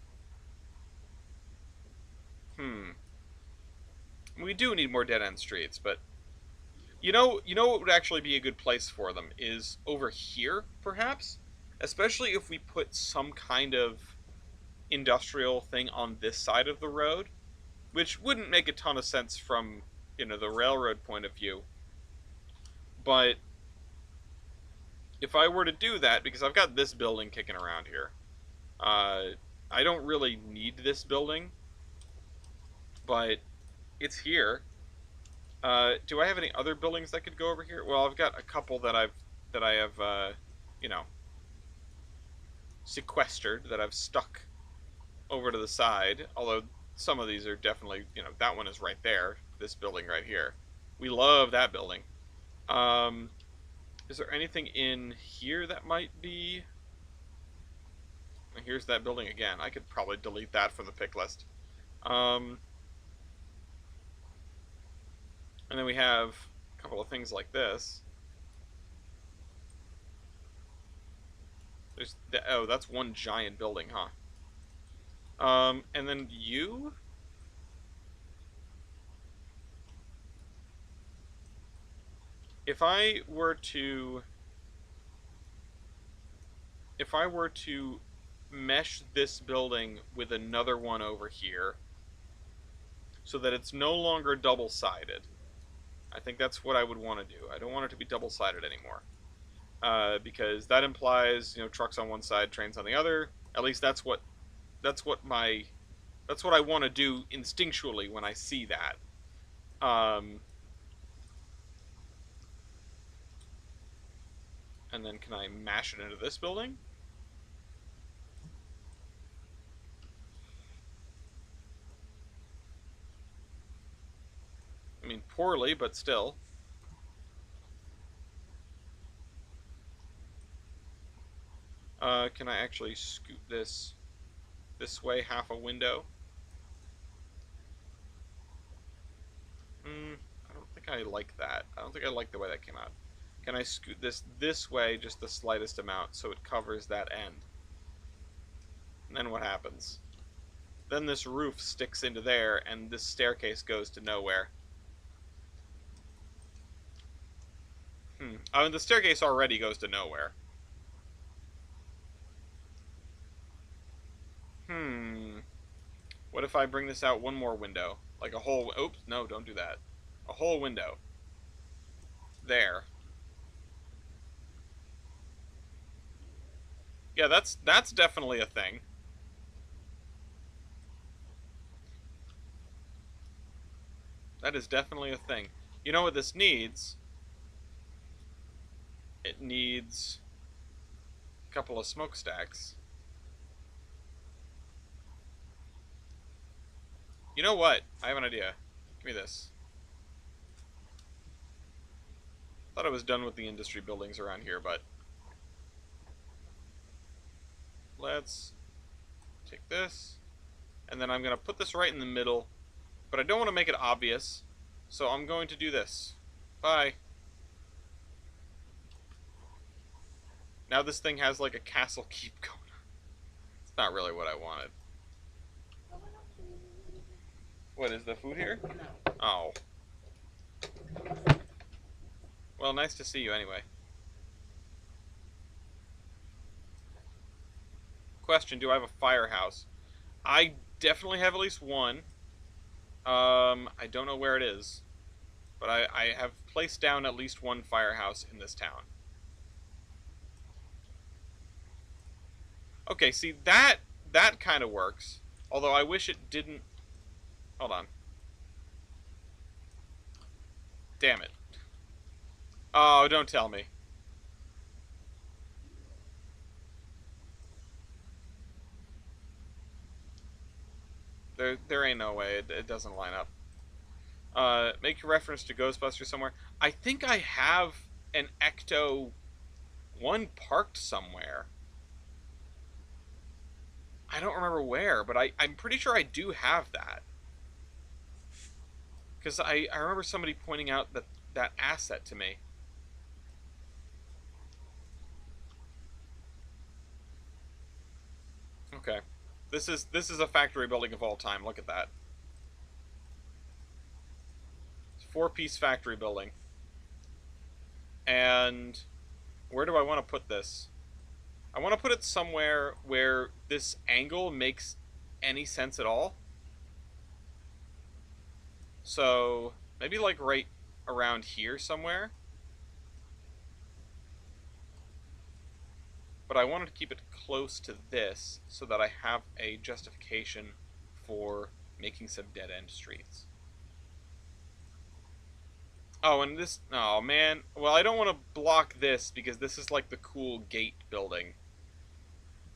Hmm. We do need more dead end streets, but you know what would actually be a good place for them is over here, perhaps, especially if we put some kind of industrial thing on this side of the road, which wouldn't make a ton of sense from the railroad point of view. But if I were to do that, because I've got this building kicking around here, uh, I don't really need this building, but it's here. Do I have any other buildings that could go over here? Well, I've got a couple that I have you know sequestered, that I've stuck over to the side. Although some of these are definitely, that one is right there. This building right here, we love that building. Um, is there anything in here that might be? Here's that building again. I could probably delete that from the pick list. Um, and then we have a couple of things like this. Oh, that's one giant building, huh? And then you. If I were to, if I were to mesh this building with another one over here, so that it's no longer double-sided, I think that's what I would want to do. I don't want it to be double-sided anymore, because that implies trucks on one side, trains on the other. At least that's what I want to do instinctually when I see that. Um, and then can I mash it into this building? I mean, poorly, but still. Can I actually scoot this way half a window? I don't think I like that. I don't think I like the way that came out. Can I scoot this way just the slightest amount so it covers that end? And then what happens? Then this roof sticks into there, and this staircase goes to nowhere. I mean, the staircase already goes to nowhere. Hmm. What if I bring this out one more window? Like a whole... Oops, no, don't do that. A whole window. There. Yeah, that's definitely a thing. That is definitely a thing. You know what this needs? It needs a couple of smokestacks. You know what? I have an idea. Give me this. Thought I was done with the industry buildings around here, but let's take this, and then I'm going to put this right in the middle, but I don't want to make it obvious, so I'm going to do this. Bye. Now this thing has like a castle keep going on. It's not really what I wanted. What, is the food here? Oh. Well, nice to see you anyway. Question, do I have a firehouse? I definitely have at least one. I don't know where it is, but I have placed down at least one firehouse in this town. Okay, see, that kind of works. Although I wish it didn't... Hold on. Damn it. Oh, don't tell me. There ain't no way. It doesn't line up. Make a reference to Ghostbusters somewhere. I think I have an Ecto 1 parked somewhere. I don't remember where, but I'm pretty sure I do have that. Because I remember somebody pointing out that asset to me. Okay. This is a factory building of all time. Look at that. It's a four-piece factory building. And where do I want to put this? I want to put it somewhere where this angle makes any sense at all. So maybe like right around here somewhere. But I wanted to keep it close to this so that I have a justification for making some dead-end streets. Oh, and this... Oh, man. Well, I don't want to block this because this is like the cool gate building.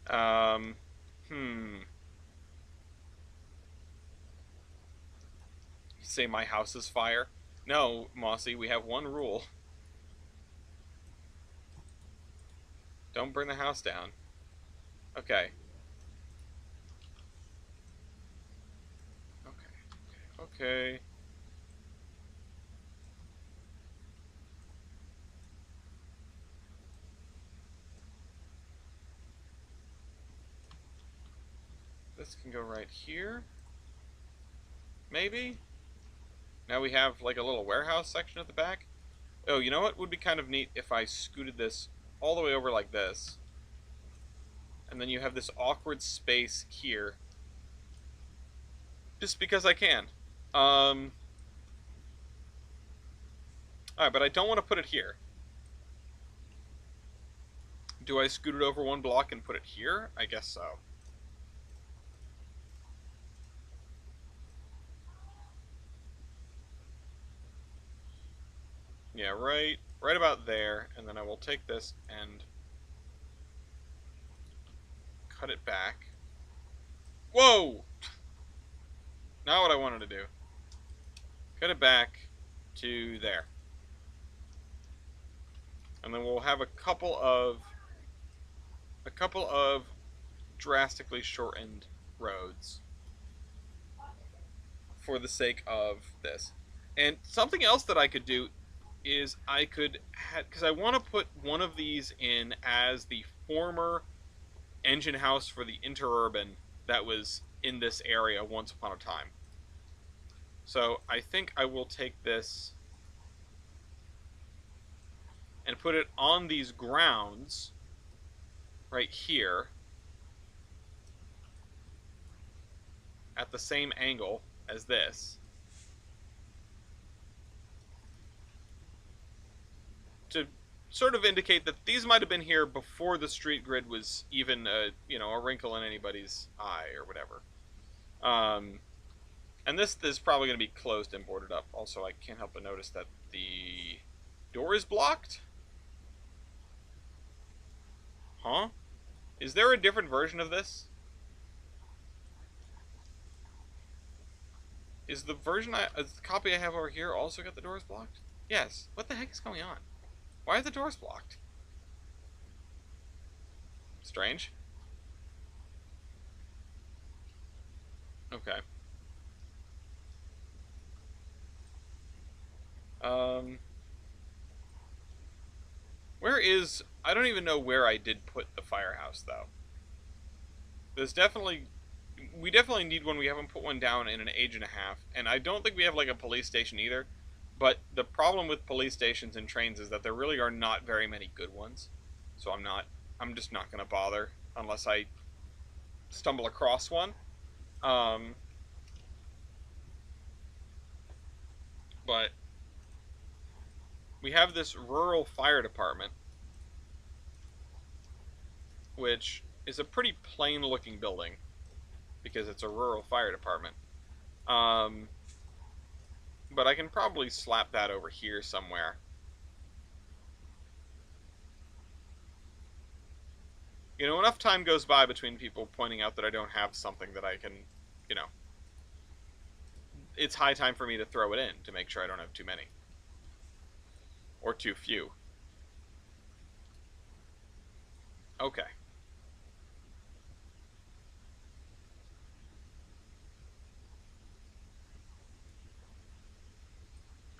Um, hmm. Say my house is fire? No, Mossy, we have one rule. Don't burn the house down. Okay. Okay. Okay. This can go right here. Maybe? Now we have like a little warehouse section at the back. Oh, you know what would be kind of neat if I scooted this all the way over like this. And then you have this awkward space here. Just because I can. Alright, but I don't want to put it here. Do I scoot it over one block and put it here? I guess so. Yeah, right about there, and then I will take this and cut it back. Whoa! Not what I wanted to do. Cut it back to there. And then we'll have a couple of drastically shortened roads for the sake of this. And something else that I could do is I could, because I want to put one of these in as the former engine house for the interurban that was in this area once upon a time. So I think I will take this and put it on these grounds right here at the same angle as this to sort of indicate that these might have been here before the street grid was even a wrinkle in anybody's eye or whatever. And this is probably going to be closed and boarded up. Also, I can't help but notice that the door is blocked. Huh? Is there a different version of this? Is the copy I have over here also got the doors blocked? Yes. What the heck is going on? Why are the doors blocked? Strange. Okay. Where is... I don't even know where I did put the firehouse, though. There's definitely... We definitely need one. We haven't put one down in an age and a half. And I don't think we have, like, a police station either. But the problem with police stations and trains is that there really are not very many good ones. So I'm just not going to bother unless I stumble across one. But we have this rural fire department, which is a pretty plain looking building because it's a rural fire department. But I can probably slap that over here somewhere. Enough time goes by between people pointing out that I don't have something that I can, it's high time for me to throw it in to make sure I don't have too many. Or too few. Okay.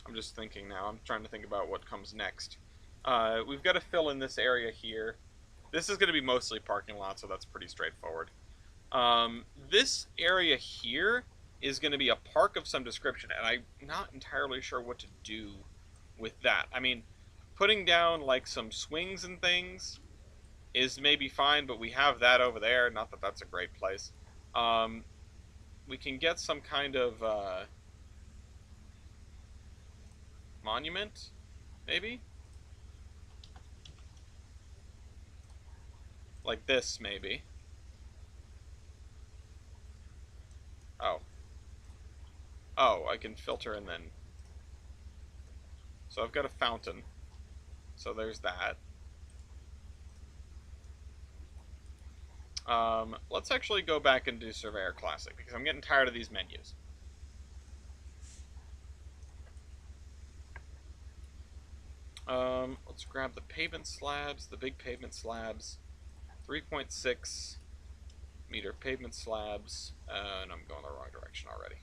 I'm just thinking now. I'm trying to think about what comes next. We've got to fill in this area here. This is going to be mostly parking lot, so that's pretty straightforward. This area here is going to be a park of some description, and I'm not entirely sure what to do with that. I mean, putting down like some swings and things is maybe fine, but we have that over there. Not that that's a great place. Um, we can get some kind of monument, maybe? Like this, maybe. Oh. Oh, I can filter and then... So I've got a fountain. So there's that. Let's actually go back and do Surveyor Classic, because I'm getting tired of these menus. Let's grab the pavement slabs, the big pavement slabs. 3.6 meter pavement slabs, and I'm going the wrong direction already.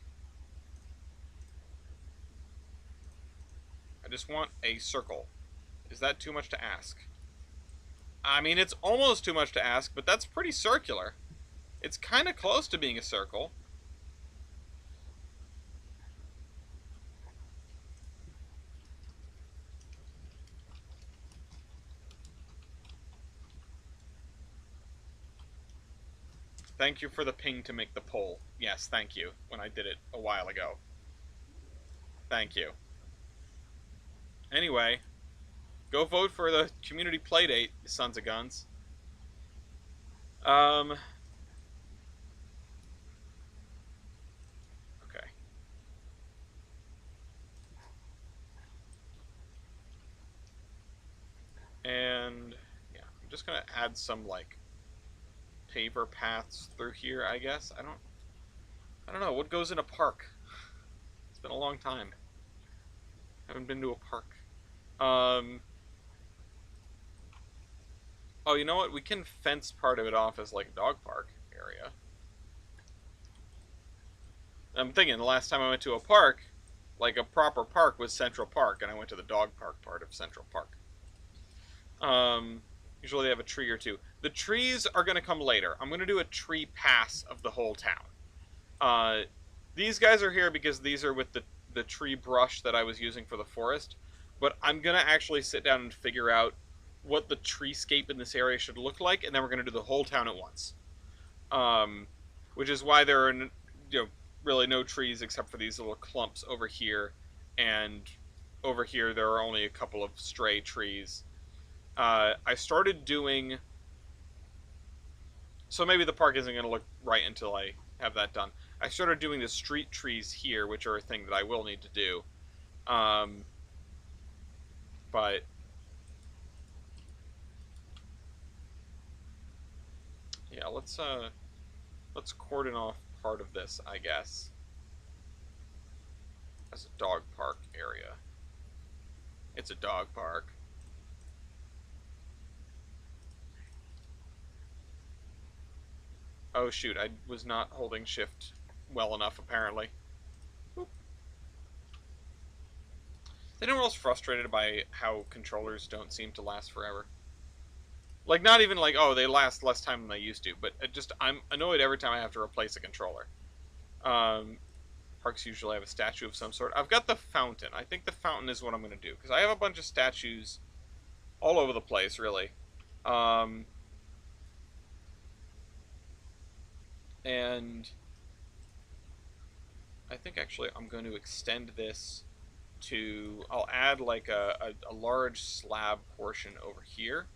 I just want a circle. Is that too much to ask? I mean, it's almost too much to ask, but that's pretty circular. It's kind of close to being a circle. Thank you for the ping to make the poll. Yes, thank you, when I did it a while ago. Thank you. Anyway, go vote for the community playdate, you sons of guns. Okay. And, yeah, I'm just gonna add some, like, paver paths through here, I guess. I don't know, what goes in a park? It's been a long time. Haven't been to a park. Oh, you know what? We can fence part of it off as like a dog park area. I'm thinking the last time I went to a park, like a proper park, was Central Park, and I went to the dog park part of Central Park. Usually they have a tree or two. The trees are going to come later. I'm going to do a tree pass of the whole town. These guys are here because these are with the tree brush that I was using for the forest. But I'm going to actually sit down and figure out what the treescape in this area should look like, and then we're going to do the whole town at once. Which is why there are really no trees except for these little clumps over here, and over here there are only a couple of stray trees. I started doing... So maybe the park isn't going to look right until I have that done. I started doing the street trees here, which are a thing that I will need to do. But... yeah, let's cordon off part of this, I guess, as a dog park area. It's a dog park. Oh shoot, I was not holding shift well enough, apparently. Oop. Is anyone else frustrated by how controllers don't seem to last forever? Like, not even like, oh, they last less time than they used to, but I'm annoyed every time I have to replace a controller. Parks usually have a statue of some sort. I've got the fountain. I think the fountain is what I'm going to do, because I have a bunch of statues all over the place, really. And I think, actually, I'm going to extend this to... I'll add, like, a large slab portion over here.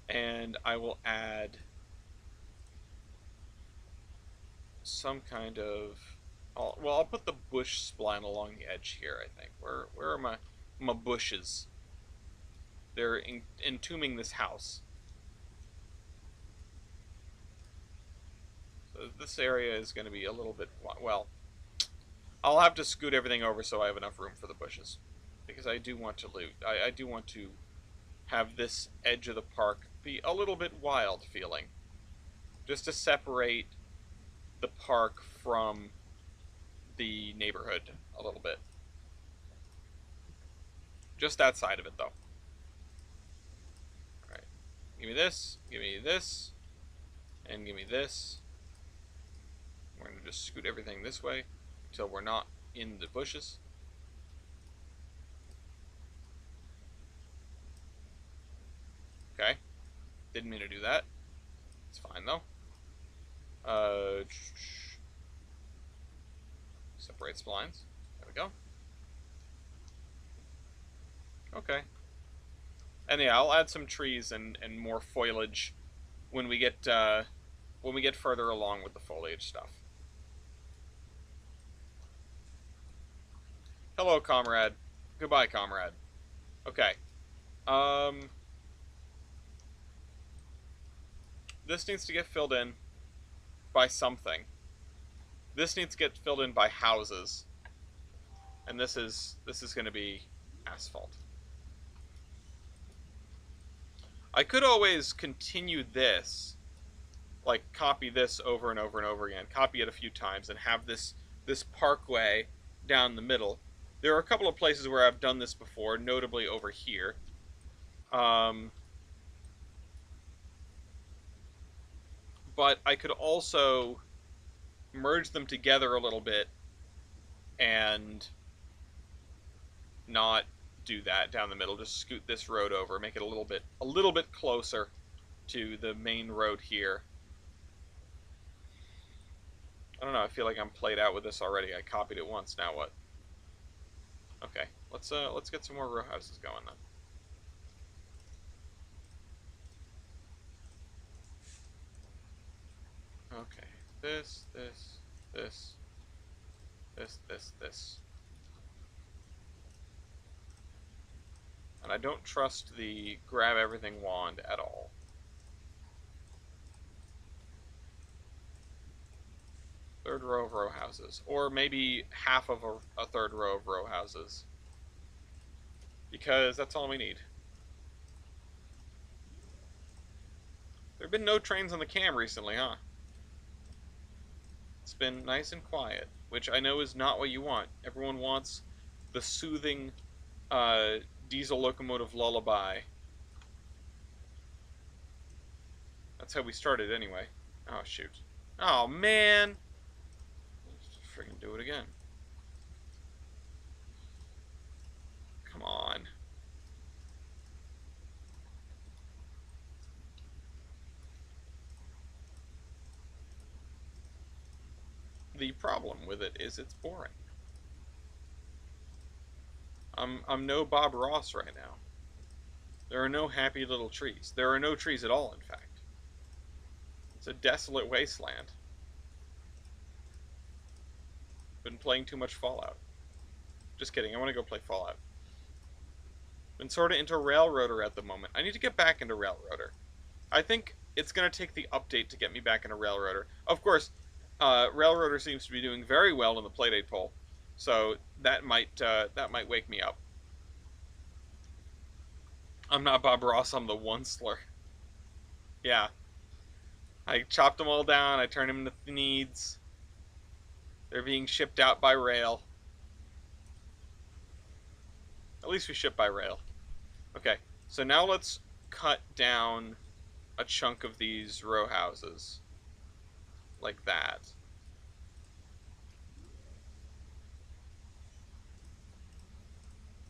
And I will add some kind of... I'll put the bush spline along the edge here, I think. Where are my bushes? They're entombing this house. So this area is going to be a little bit... Well, I'll have to scoot everything over so I have enough room for the bushes. Because I do want to loot. I do want to have this edge of the park be a little bit wild feeling. Just to separate the park from the neighborhood a little bit. Just that side of it, though. Alright. Give me this, and give me this. We're going to just scoot everything this way until we're not in the bushes. Okay. Didn't mean to do that. It's fine, though. Separate splines. There we go. Okay. And yeah, I'll add some trees and more foliage when we get further along with the foliage stuff. Hello, comrade. Goodbye, comrade. Okay. This needs to get filled in by something. This needs to get filled in by houses. And this is going to be asphalt. I could always continue this, like copy this over and over and over again, copy it a few times, and have this parkway down the middle. There are a couple of places where I've done this before, notably over here. But I could also merge them together a little bit and not do that down the middle. Just scoot this road over, make it a little bit closer to the main road here. I don't know, I feel like I'm played out with this already. I copied it once, now what? Okay, let's get some more row houses going then. Okay, this. And I don't trust the grab everything wand at all. Third row of row houses. Or maybe half of a third row of row houses. Because that's all we need. There have been no trains on the cam recently, huh? It's been nice and quiet, which I know is not what you want. Everyone wants the soothing diesel locomotive lullaby. That's how we started anyway. Oh, shoot. Oh, man! Let's freaking do it again. Come on. The problem with it is it's boring. I'm no Bob Ross right now. There are no happy little trees. There are no trees at all, in fact. It's a desolate wasteland. Been playing too much Fallout. Just kidding, I want to go play Fallout. Been sort of into Railroader at the moment. I need to get back into Railroader. I think it's going to take the update to get me back into Railroader. Of course, Railroader seems to be doing very well in the Playdate poll, so that might wake me up. I'm not Bob Ross, I'm the Onceler. Yeah. I chopped them all down, I turned them into needs. They're being shipped out by rail. At least we ship by rail. Okay, so now let's cut down a chunk of these row houses. Like that.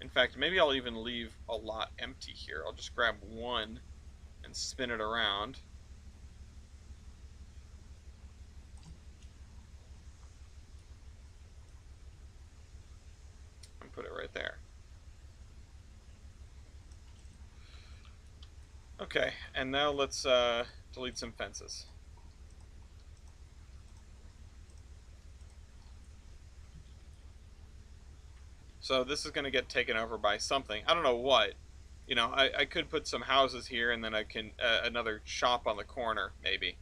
In fact, maybe I'll even leave a lot empty here. I'll just grab one and spin it around. And put it right there. Okay, and now let's delete some fences. So this is going to get taken over by something. I don't know what. You know, I could put some houses here, and then I can another shop on the corner, maybe.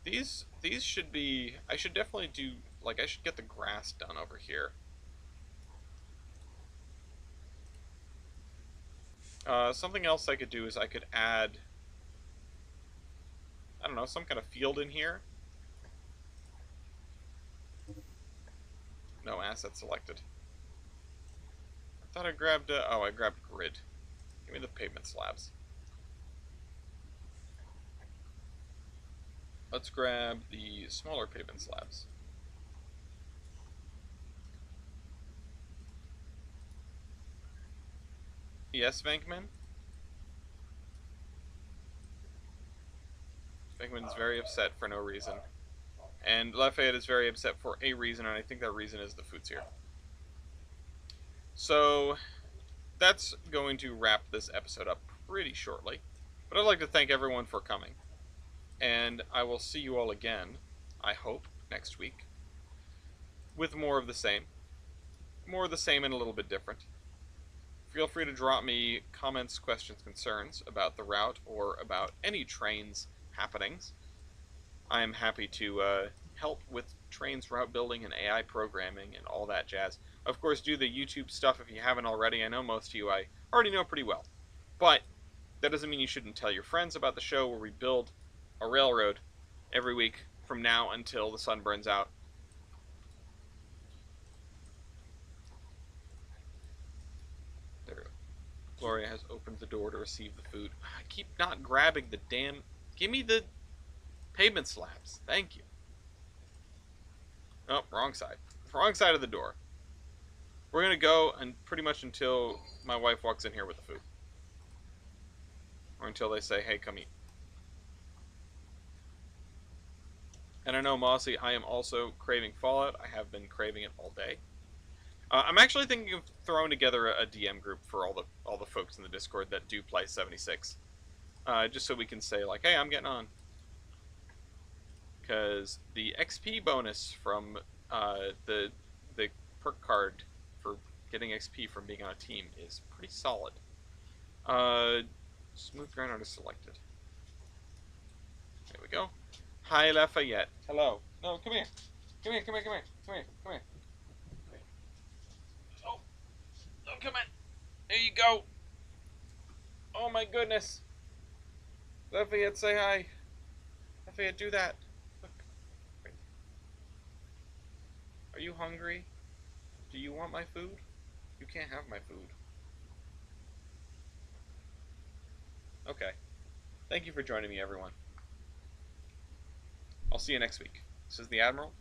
These should be... I should definitely do... Like, I should get the grass done over here. Something else I could do is I could add... I don't know, some kind of field in here. No asset selected. I thought I grabbed, oh, I grabbed grid. Give me the pavement slabs. Let's grab the smaller pavement slabs. Yes, Venkman? Venkman is very upset for no reason. And Lafayette is very upset for a reason, and I think that reason is the food's here. So, that's going to wrap this episode up pretty shortly. But I'd like to thank everyone for coming. And I will see you all again, I hope, next week. With more of the same. More of the same and a little bit different. Feel free to drop me comments, questions, concerns about the route or about any Trainz happenings. I am happy to help with Trainz route building and AI programming and all that jazz. Of course, do the YouTube stuff if you haven't already. I know most of you I already know pretty well. But that doesn't mean you shouldn't tell your friends about the show where we build a railroad every week from now until the sun burns out. There, Gloria has opened the door to receive the food. I keep not grabbing the damn... Give me the pavement slabs. Thank you. Oh, wrong side. Wrong side of the door. We're going to go and pretty much until my wife walks in here with the food. Or until they say, hey, come eat. And I know, Mossy, I am also craving Fallout. I have been craving it all day. I'm actually thinking of throwing together a DM group for all the folks in the Discord that do play 76. Just so we can say, like, hey, I'm getting on. Because the XP bonus from the perk card for getting XP from being on a team is pretty solid. Smooth grind is selected. There we go. Hi, Lafayette. Hello. No, come here. Come here, come here, come here. Come here, come here. Oh. Oh, come on. There you go. Oh, my goodness. Lafayette, say hi. Lafayette, do that. Look. Right. Are you hungry? Do you want my food? You can't have my food. Okay. Thank you for joining me, everyone. I'll see you next week. This is the Admiral.